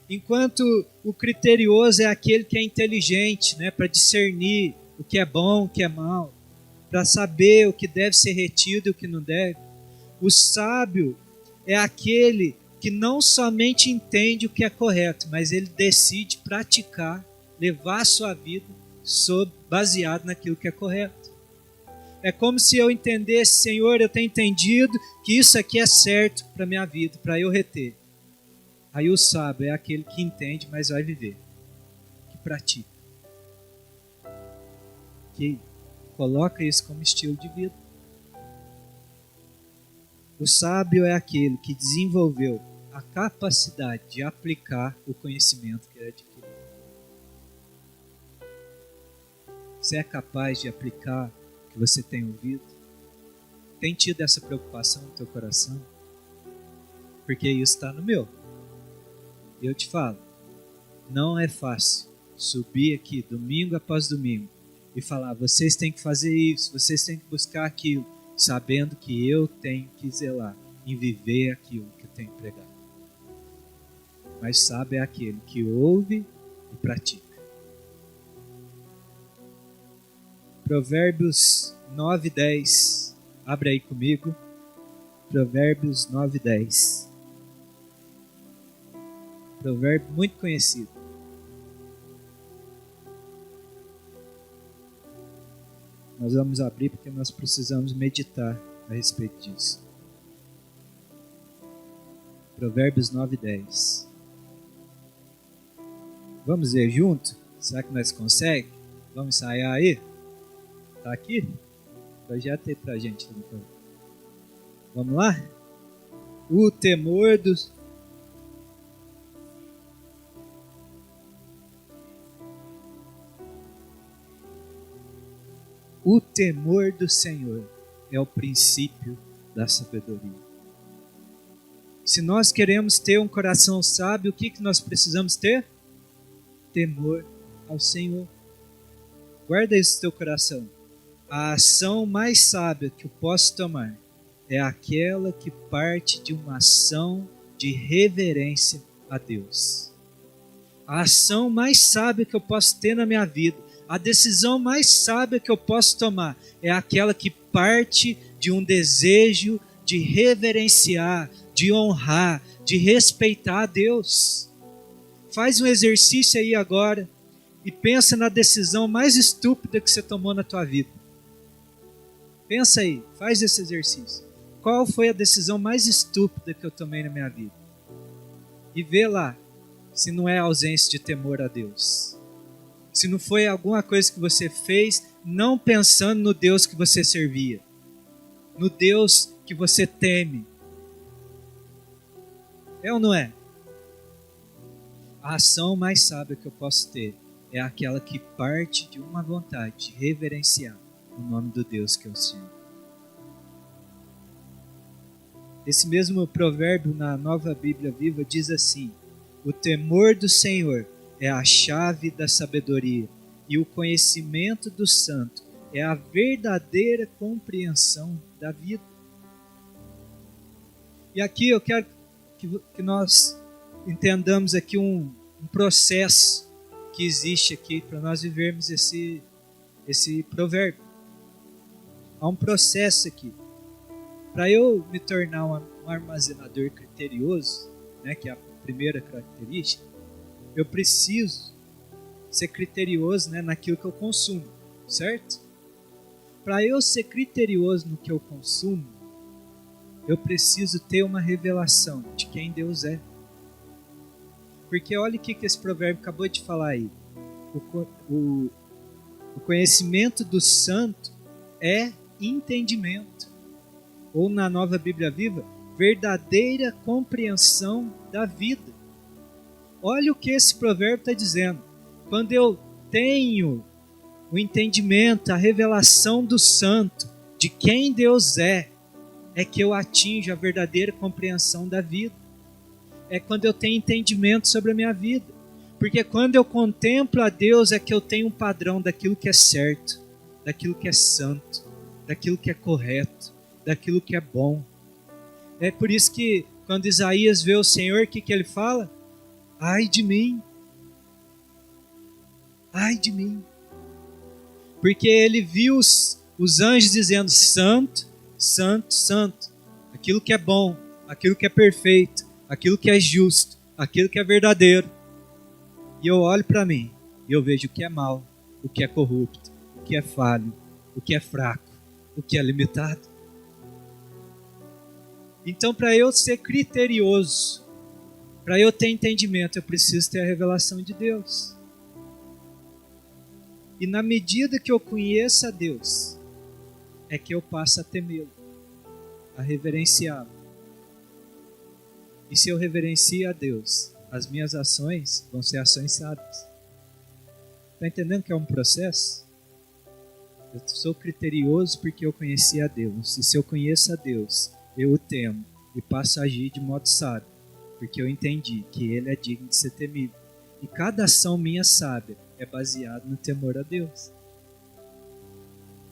Enquanto o criterioso é aquele que é inteligente, né, para discernir o que é bom, o que é mal, para saber o que deve ser retido e o que não deve. O sábio é aquele que não somente entende o que é correto, mas ele decide praticar, levar a sua vida baseado naquilo que é correto. É como se eu entendesse, Senhor, eu tenho entendido que isso aqui é certo para a minha vida, para eu reter. Aí o sábio é aquele que entende, mas vai viver, que pratica, que coloca isso como estilo de vida. O sábio é aquele que desenvolveu a capacidade de aplicar o conhecimento que ele adquiriu. Você é capaz de aplicar o que você tem ouvido? Tem tido essa preocupação no teu coração? Porque isso está no meu. Eu te falo, não é fácil subir aqui domingo após domingo e falar, vocês têm que fazer isso, vocês têm que buscar aquilo, sabendo que eu tenho que zelar em viver aquilo que eu tenho pregado. Mas sábio é aquele que ouve e pratica. Provérbios 9:10. Abre aí comigo. Provérbios 9:10. Provérbio muito conhecido. Nós vamos abrir porque nós precisamos meditar a respeito disso. Provérbios 9:10. Vamos ver junto? Será que nós conseguimos? Vamos ensaiar aí? Tá aqui? Projeta aí pra gente. Vamos lá? O temor dos... O temor do Senhor é o princípio da sabedoria. Se nós queremos ter um coração sábio, o que nós precisamos ter? Temor ao Senhor. Guarda isso no teu coração. A ação mais sábia que eu posso tomar é aquela que parte de uma ação de reverência a Deus. A ação mais sábia que eu posso ter na minha vida, a decisão mais sábia que eu posso tomar é aquela que parte de um desejo de reverenciar, de honrar, de respeitar a Deus. Faz um exercício aí agora e pensa na decisão mais estúpida que você tomou na tua vida. Pensa aí, faz esse exercício. Qual foi a decisão mais estúpida que eu tomei na minha vida? E vê lá se não é ausência de temor a Deus. Se não foi alguma coisa que você fez não pensando no Deus que você servia, no Deus que você teme. É ou não é? A ação mais sábia que eu posso ter é aquela que parte de uma vontade de reverenciar o nome do Deus que eu sirvo. Esse mesmo provérbio na Nova Bíblia Viva diz assim: o temor do Senhor é a chave da sabedoria, e o conhecimento do santo é a verdadeira compreensão da vida. E aqui eu quero que nós entendamos aqui um processo que existe aqui para nós vivermos esse provérbio. Há um processo aqui. Para eu me tornar um armazenador criterioso, né, que é a primeira característica, eu preciso ser criterioso, né, naquilo que eu consumo, certo? Para eu ser criterioso no que eu consumo, eu preciso ter uma revelação de quem Deus é. Porque olha o que esse provérbio acabou de falar aí. O conhecimento do santo é entendimento. Ou na Nova Bíblia Viva, verdadeira compreensão da vida. Olha o que esse provérbio está dizendo. Quando eu tenho o entendimento, a revelação do santo, de quem Deus é que eu atinjo a verdadeira compreensão da vida. É quando eu tenho entendimento sobre a minha vida. Porque quando eu contemplo a Deus é que eu tenho um padrão daquilo que é certo. daquilo que é santo, daquilo que é correto, daquilo que é bom. É por isso que quando Isaías vê o Senhor, o que ele fala? Ai de mim, ai de mim. Porque ele viu os anjos dizendo: santo, santo, santo. Aquilo que é bom, aquilo que é perfeito, aquilo que é justo, aquilo que é verdadeiro. E eu olho para mim e eu vejo o que é mal, o que é corrupto, o que é falho, o que é fraco, o que é limitado. Então, para eu ser criterioso, para eu ter entendimento, eu preciso ter a revelação de Deus. E na medida que eu conheço a Deus, é que eu passo a temê-lo, a reverenciá-lo. E se eu reverencio a Deus, as minhas ações vão ser ações sábias. Está entendendo que é um processo? Eu sou criterioso porque eu conheci a Deus. E se eu conheço a Deus, eu o temo e passo a agir de modo sábio, porque eu entendi que Ele é digno de ser temido. E cada ação minha sábia é baseada no temor a Deus.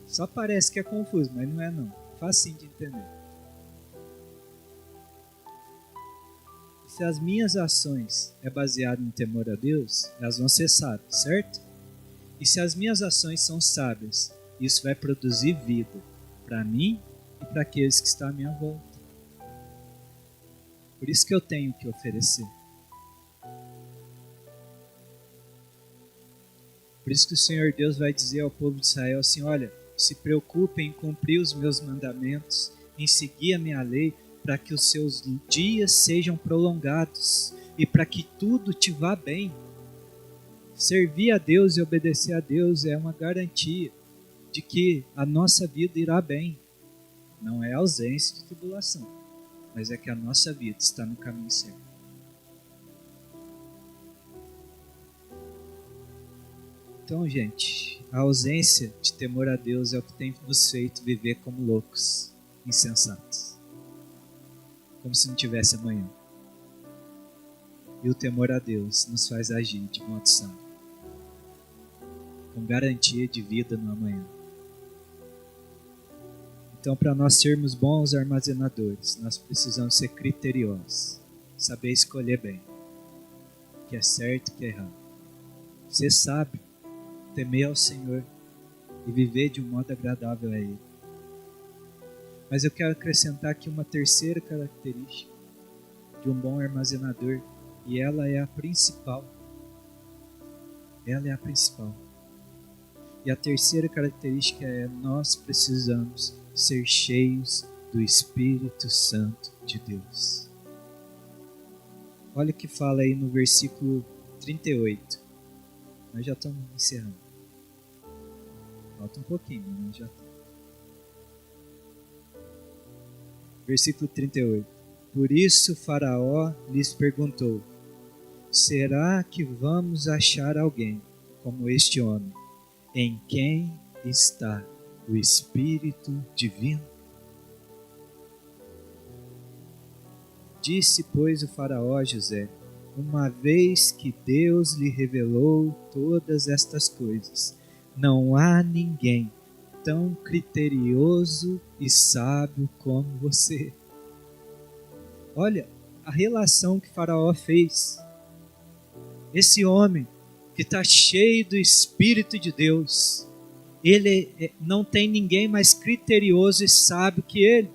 Só parece que é confuso, mas não é não. Facinho de entender. E se as minhas ações é baseado no temor a Deus, elas vão ser sábias, certo? E se as minhas ações são sábias, isso vai produzir vida para mim e para aqueles que estão à minha volta. Por isso que eu tenho que oferecer. Por isso que o Senhor Deus vai dizer ao povo de Israel assim: olha, se preocupem em cumprir os meus mandamentos, em seguir a minha lei, para que os seus dias sejam prolongados e para que tudo te vá bem. Servir a Deus e obedecer a Deus é uma garantia de que a nossa vida irá bem. Não é ausência de tribulação, mas é que a nossa vida está no caminho certo. Então, gente, a ausência de temor a Deus é o que tem nos feito viver como loucos, insensatos. Como se não tivesse amanhã. E o temor a Deus nos faz agir de modo sábio, com garantia de vida no amanhã. Então, para nós sermos bons armazenadores, nós precisamos ser criteriosos, saber escolher bem o que é certo e o que é errado. Ser sábio, temer ao Senhor e viver de um modo agradável a Ele. Mas eu quero acrescentar aqui uma terceira característica de um bom armazenador, e ela é a principal. Ela é a principal. E a terceira característica é: nós precisamos ser cheios do Espírito Santo de Deus. Olha o que fala aí no versículo 38. Nós já estamos encerrando. Falta um pouquinho, mas nós já estamos. Versículo 38. Por isso Faraó lhes perguntou: será que vamos achar alguém como este homem, em quem está o Espírito Divino? Disse, pois, o Faraó a José: uma vez que Deus lhe revelou todas estas coisas, não há ninguém tão criterioso e sábio como você. Olha a relação que Faraó fez. Esse homem que está cheio do Espírito de Deus, ele não tem ninguém mais criterioso e sábio que ele.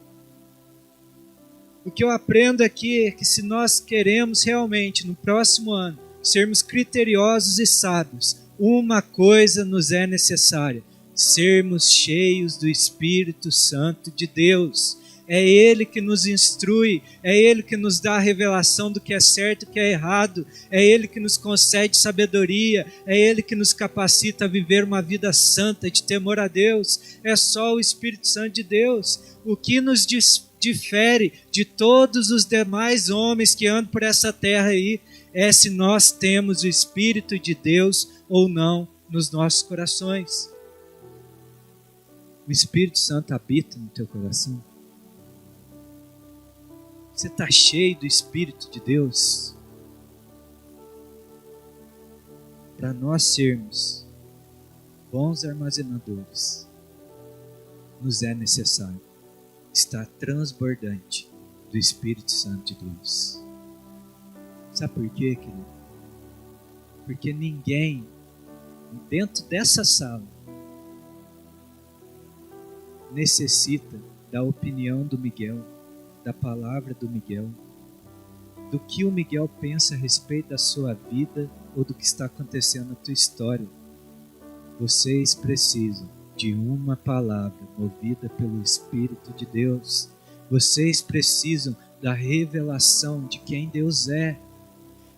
O que eu aprendo aqui é que se nós queremos realmente, no próximo ano, sermos criteriosos e sábios, uma coisa nos é necessária: sermos cheios do Espírito Santo de Deus. É Ele que nos instrui, é Ele que nos dá a revelação do que é certo e do que é errado, é Ele que nos concede sabedoria, é Ele que nos capacita a viver uma vida santa de temor a Deus. É só o Espírito Santo de Deus. O que nos difere de todos os demais homens que andam por essa terra aí é se nós temos o Espírito de Deus ou não nos nossos corações. O Espírito Santo habita no teu coração? Você está cheio do Espírito de Deus? Para nós sermos bons armazenadores, nos é necessário estar transbordante do Espírito Santo de Deus. Sabe por quê, querido? Porque ninguém dentro dessa sala necessita da opinião do Miguel, da palavra do Miguel, do que o Miguel pensa a respeito da sua vida ou do que está acontecendo na tua história. Vocês precisam de uma palavra movida pelo Espírito de Deus. Vocês precisam da revelação de quem Deus é.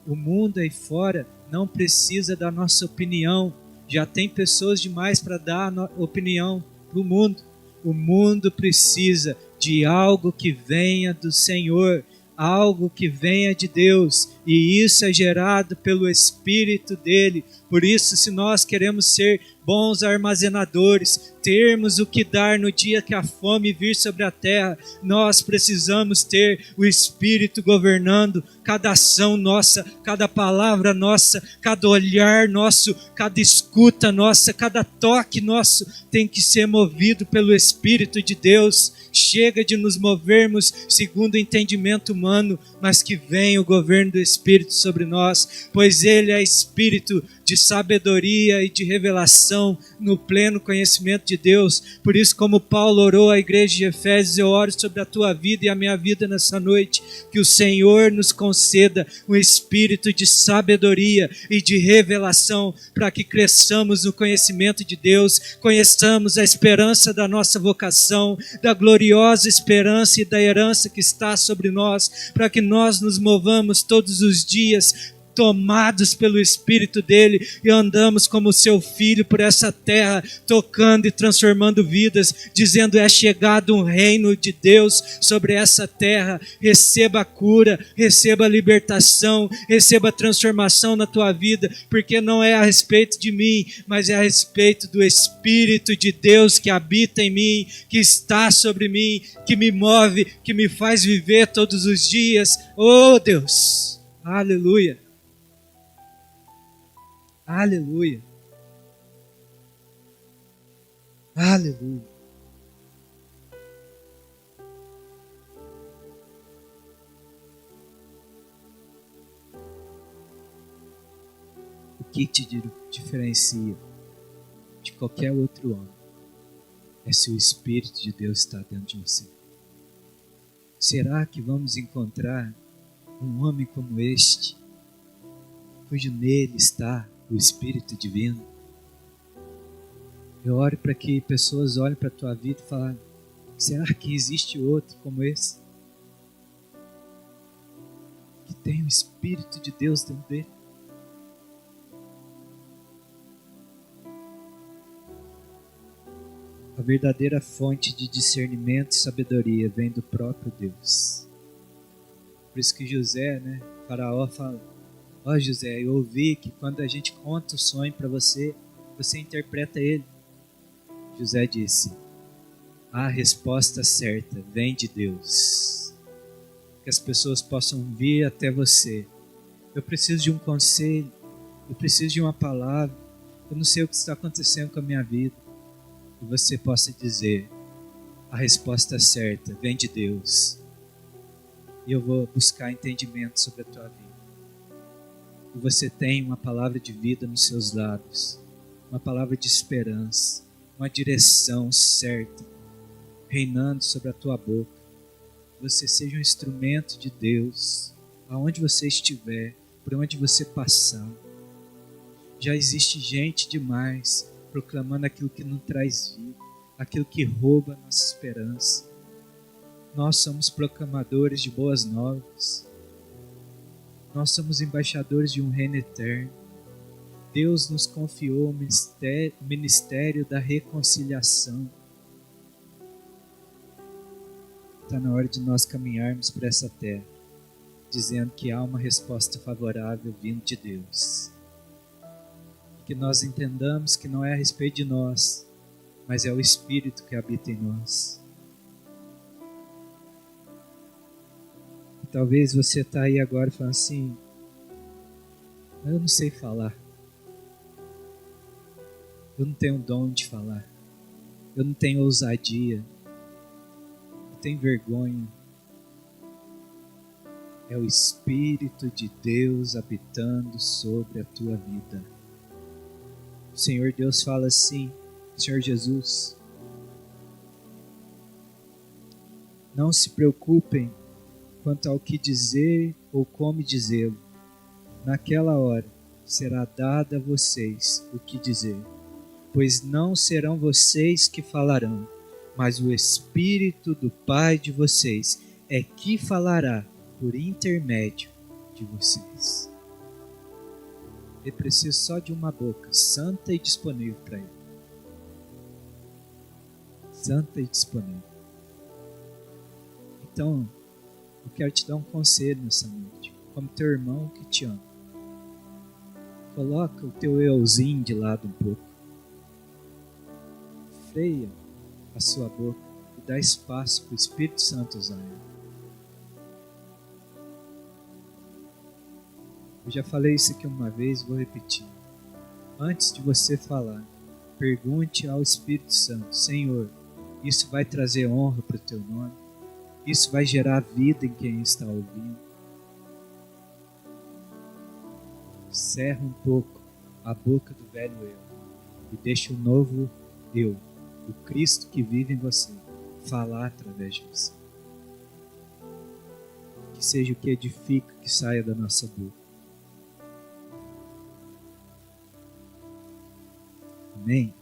O mundo aí fora não precisa da nossa opinião. Já tem pessoas demais para dar opinião para o mundo. O mundo precisa de algo que venha do Senhor, algo que venha de Deus, e isso é gerado pelo Espírito dele. Por isso, se nós queremos ser bons armazenadores, termos o que dar no dia que a fome vir sobre a terra, nós precisamos ter o Espírito governando cada ação nossa, cada palavra nossa, cada olhar nosso, cada escuta nossa, cada toque nosso tem que ser movido pelo Espírito de Deus. Chega de nos movermos segundo o entendimento humano, mas que venha o governo do Espírito sobre nós, pois Ele é Espírito de sabedoria e de revelação no pleno conhecimento de Deus. Por isso, como Paulo orou à igreja de Efésios, eu oro sobre a tua vida e a minha vida nessa noite, que o Senhor nos conceda um espírito de sabedoria e de revelação, para que cresçamos no conhecimento de Deus, conheçamos a esperança da nossa vocação, da gloriosa esperança e da herança que está sobre nós, para que nós nos movamos todos os dias tomados pelo Espírito dele e andamos como seu filho por essa terra, tocando e transformando vidas, dizendo: é chegado um reino de Deus sobre essa terra. Receba a cura, receba a libertação, receba a transformação na tua vida, porque não é a respeito de mim, mas é a respeito do Espírito de Deus que habita em mim, que está sobre mim, que me move, que me faz viver todos os dias. Oh Deus, aleluia. Aleluia. Aleluia. O que te diferencia de qualquer outro homem é se o Espírito de Deus está dentro de você. Será que vamos encontrar um homem como este, cujo nele está o Espírito Divino? Eu oro para que pessoas olhem para a tua vida e falem: será que existe outro como esse? Que tem o Espírito de Deus dentro dele? A verdadeira fonte de discernimento e sabedoria vem do próprio Deus. Por isso que José, Faraó fala: ó José, eu ouvi que quando a gente conta o sonho para você, você interpreta ele. José disse: a resposta certa vem de Deus. Que as pessoas possam vir até você. Eu preciso de um conselho, eu preciso de uma palavra, eu não sei o que está acontecendo com a minha vida. E você possa dizer: a resposta certa vem de Deus. E eu vou buscar entendimento sobre a tua vida. E você tem uma palavra de vida nos seus lábios, uma palavra de esperança, uma direção certa, reinando sobre a tua boca. Você seja um instrumento de Deus, aonde você estiver, por onde você passar. Já existe gente demais proclamando aquilo que não traz vida, aquilo que rouba a nossa esperança. Nós somos proclamadores de boas novas. Nós somos embaixadores de um reino eterno. Deus nos confiou o ministério da reconciliação. Está na hora de nós caminharmos por essa terra, dizendo que há uma resposta favorável vindo de Deus. Que nós entendamos que não é a respeito de nós, mas é o Espírito que habita em nós. Talvez você está aí agora falando assim: eu não sei falar. Eu não tenho dom de falar. Eu não tenho ousadia. Eu tenho vergonha. É o Espírito de Deus habitando sobre a tua vida. O Senhor Deus fala assim, Senhor Jesus, não se preocupem quanto ao que dizer ou como dizê-lo. Naquela hora será dado a vocês o que dizer, pois não serão vocês que falarão, mas o Espírito do Pai de vocês é que falará por intermédio de vocês. Ele precisa só de uma boca santa e disponível para ele. Santa e disponível. Então, eu quero te dar um conselho nessa noite, como teu irmão que te ama. Coloca o teu euzinho de lado um pouco. Freia a sua boca e dá espaço para o Espírito Santo usar ela. Eu já falei isso aqui uma vez, vou repetir. Antes de você falar, pergunte ao Espírito Santo: Senhor, isso vai trazer honra para o teu nome? Isso vai gerar vida em quem está ouvindo? Cerra um pouco a boca do velho eu e deixa o novo eu, o Cristo que vive em você, falar através de você. Que seja o que edifica que saia da nossa boca. Amém?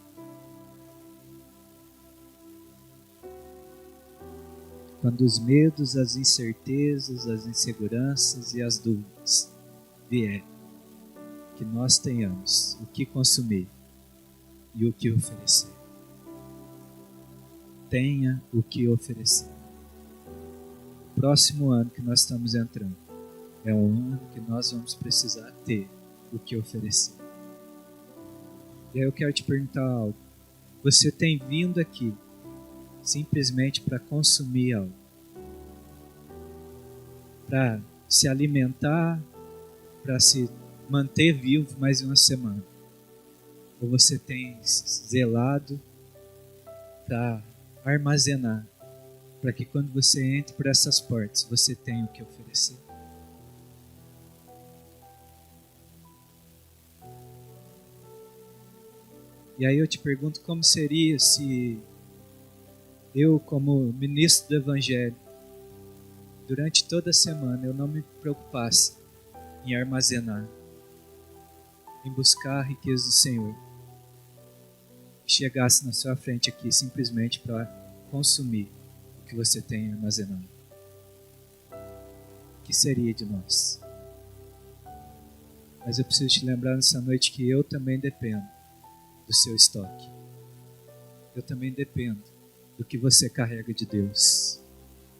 Quando os medos, as incertezas, as inseguranças e as dúvidas vierem, que nós tenhamos o que consumir e o que oferecer. Tenha o que oferecer. O próximo ano que nós estamos entrando é um ano que nós vamos precisar ter o que oferecer. E aí eu quero te perguntar algo. Você tem vindo aqui simplesmente para consumir algo? Para se alimentar, para se manter vivo mais uma semana? Ou você tem zelado para armazenar, para que quando você entre por essas portas, você tenha o que oferecer? E aí eu te pergunto, como seria se eu, como ministro do Evangelho, durante toda a semana eu não me preocupasse em armazenar, em buscar a riqueza do Senhor, e chegasse na sua frente aqui simplesmente para consumir o que você tem armazenado? O que seria de nós? Mas eu preciso te lembrar nessa noite que eu também dependo do seu estoque. Eu também dependo do que você carrega de Deus.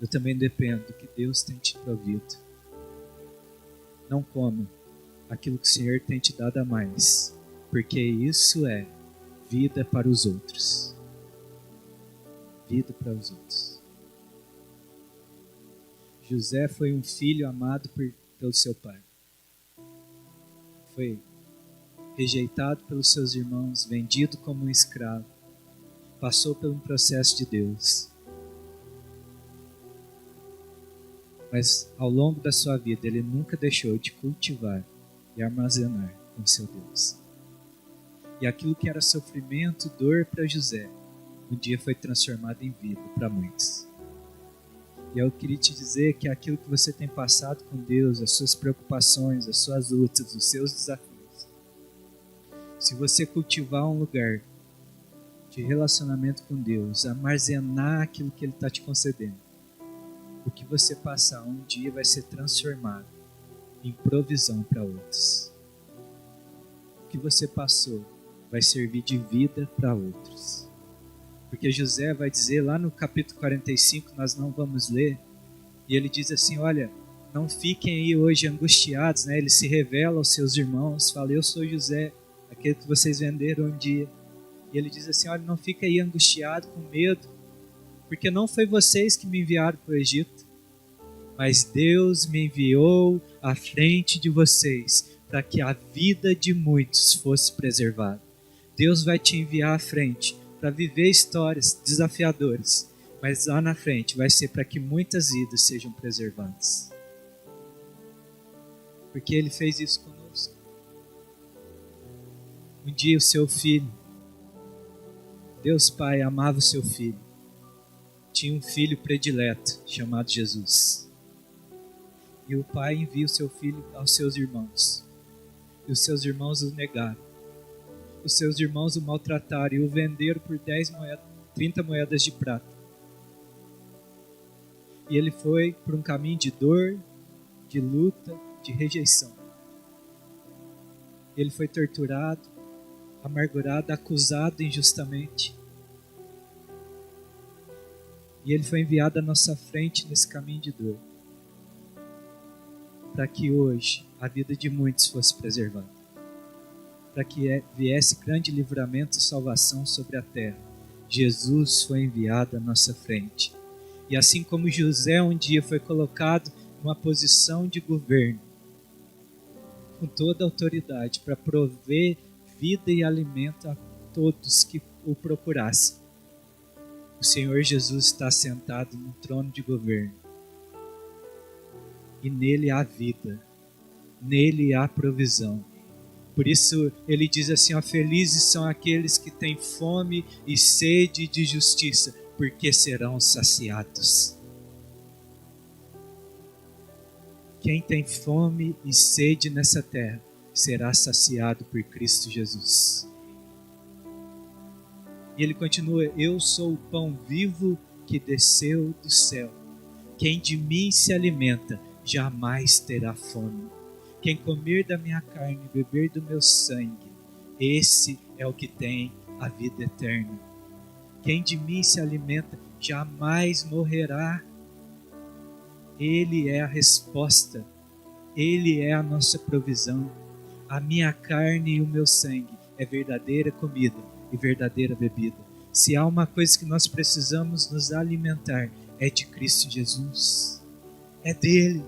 Eu também dependo do que Deus tem te provido. Não coma aquilo que o Senhor tem te dado a mais, porque isso é vida para os outros. Vida para os outros. José foi um filho amado pelo seu pai. Foi rejeitado pelos seus irmãos, vendido como um escravo. Passou por um processo de Deus. Mas ao longo da sua vida, ele nunca deixou de cultivar e armazenar com seu Deus. E aquilo que era sofrimento, dor para José, um dia foi transformado em vida para muitos. E eu queria te dizer que aquilo que você tem passado com Deus, as suas preocupações, as suas lutas, os seus desafios, se você cultivar um lugar de relacionamento com Deus, armazenar aquilo que Ele está te concedendo, o que você passar um dia vai ser transformado em provisão para outros. O que você passou vai servir de vida para outros. Porque José vai dizer lá no capítulo 45, nós não vamos ler, e ele diz assim, olha, não fiquem aí hoje angustiados, né? Ele se revela aos seus irmãos, fala, eu sou José, aquele que vocês venderam um dia. E ele diz assim, olha, não fica aí angustiado, com medo, porque não foi vocês que me enviaram para o Egito, mas Deus me enviou à frente de vocês, para que a vida de muitos fosse preservada. Deus vai te enviar à frente para viver histórias desafiadoras, mas lá na frente vai ser para que muitas vidas sejam preservadas. Porque Ele fez isso conosco. Um dia o seu filho, Deus Pai amava o seu filho. Tinha um filho predileto chamado Jesus. E o pai envia o seu filho aos seus irmãos. E os seus irmãos o negaram. Os seus irmãos o maltrataram e o venderam por 30 moedas de prata. E ele foi por um caminho de dor, de luta, de rejeição. Ele foi torturado, amargurado, acusado injustamente. E ele foi enviado à nossa frente nesse caminho de dor, para que hoje a vida de muitos fosse preservada, para que viesse grande livramento e salvação sobre a terra. Jesus foi enviado à nossa frente. E assim como José um dia foi colocado numa posição de governo, com toda a autoridade, para prover vida e alimento a todos que o procurassem, o Senhor Jesus está sentado no trono de governo. E nele há vida, nele há provisão. Por isso ele diz assim, felizes são aqueles que têm fome e sede de justiça, porque serão saciados. Quem tem fome e sede nessa terra será saciado por Cristo Jesus. E ele continua, eu sou o pão vivo que desceu do céu. Quem de mim se alimenta jamais terá fome. Quem comer da minha carne e beber do meu sangue, esse é o que tem a vida eterna. Quem de mim se alimenta jamais morrerá. Ele é a resposta. Ele é a nossa provisão. A minha carne e o meu sangue é verdadeira comida e verdadeira bebida. Se há uma coisa que nós precisamos nos alimentar, é de Cristo Jesus. É dele,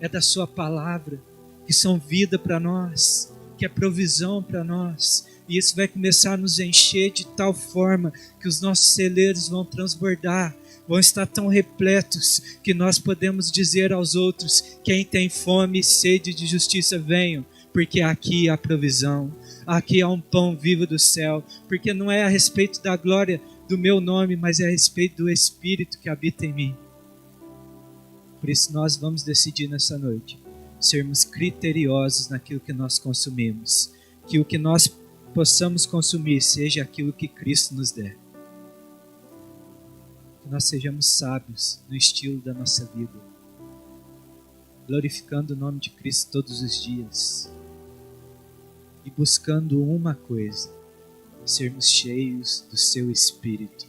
é da sua palavra, que são vida para nós, que é provisão para nós. E isso vai começar a nos encher de tal forma que os nossos celeiros vão transbordar, vão estar tão repletos que nós podemos dizer aos outros, quem tem fome e sede de justiça, venham, porque aqui há provisão, aqui há um pão vivo do céu, porque não é a respeito da glória do meu nome, mas é a respeito do Espírito que habita em mim. Por isso nós vamos decidir nessa noite, sermos criteriosos naquilo que nós consumimos, que o que nós possamos consumir seja aquilo que Cristo nos der. Que nós sejamos sábios no estilo da nossa vida, glorificando o nome de Cristo todos os dias e buscando uma coisa, sermos cheios do seu Espírito,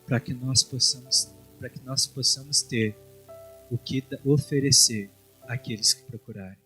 para que nós possamos ter o que oferecer àqueles que procurarem.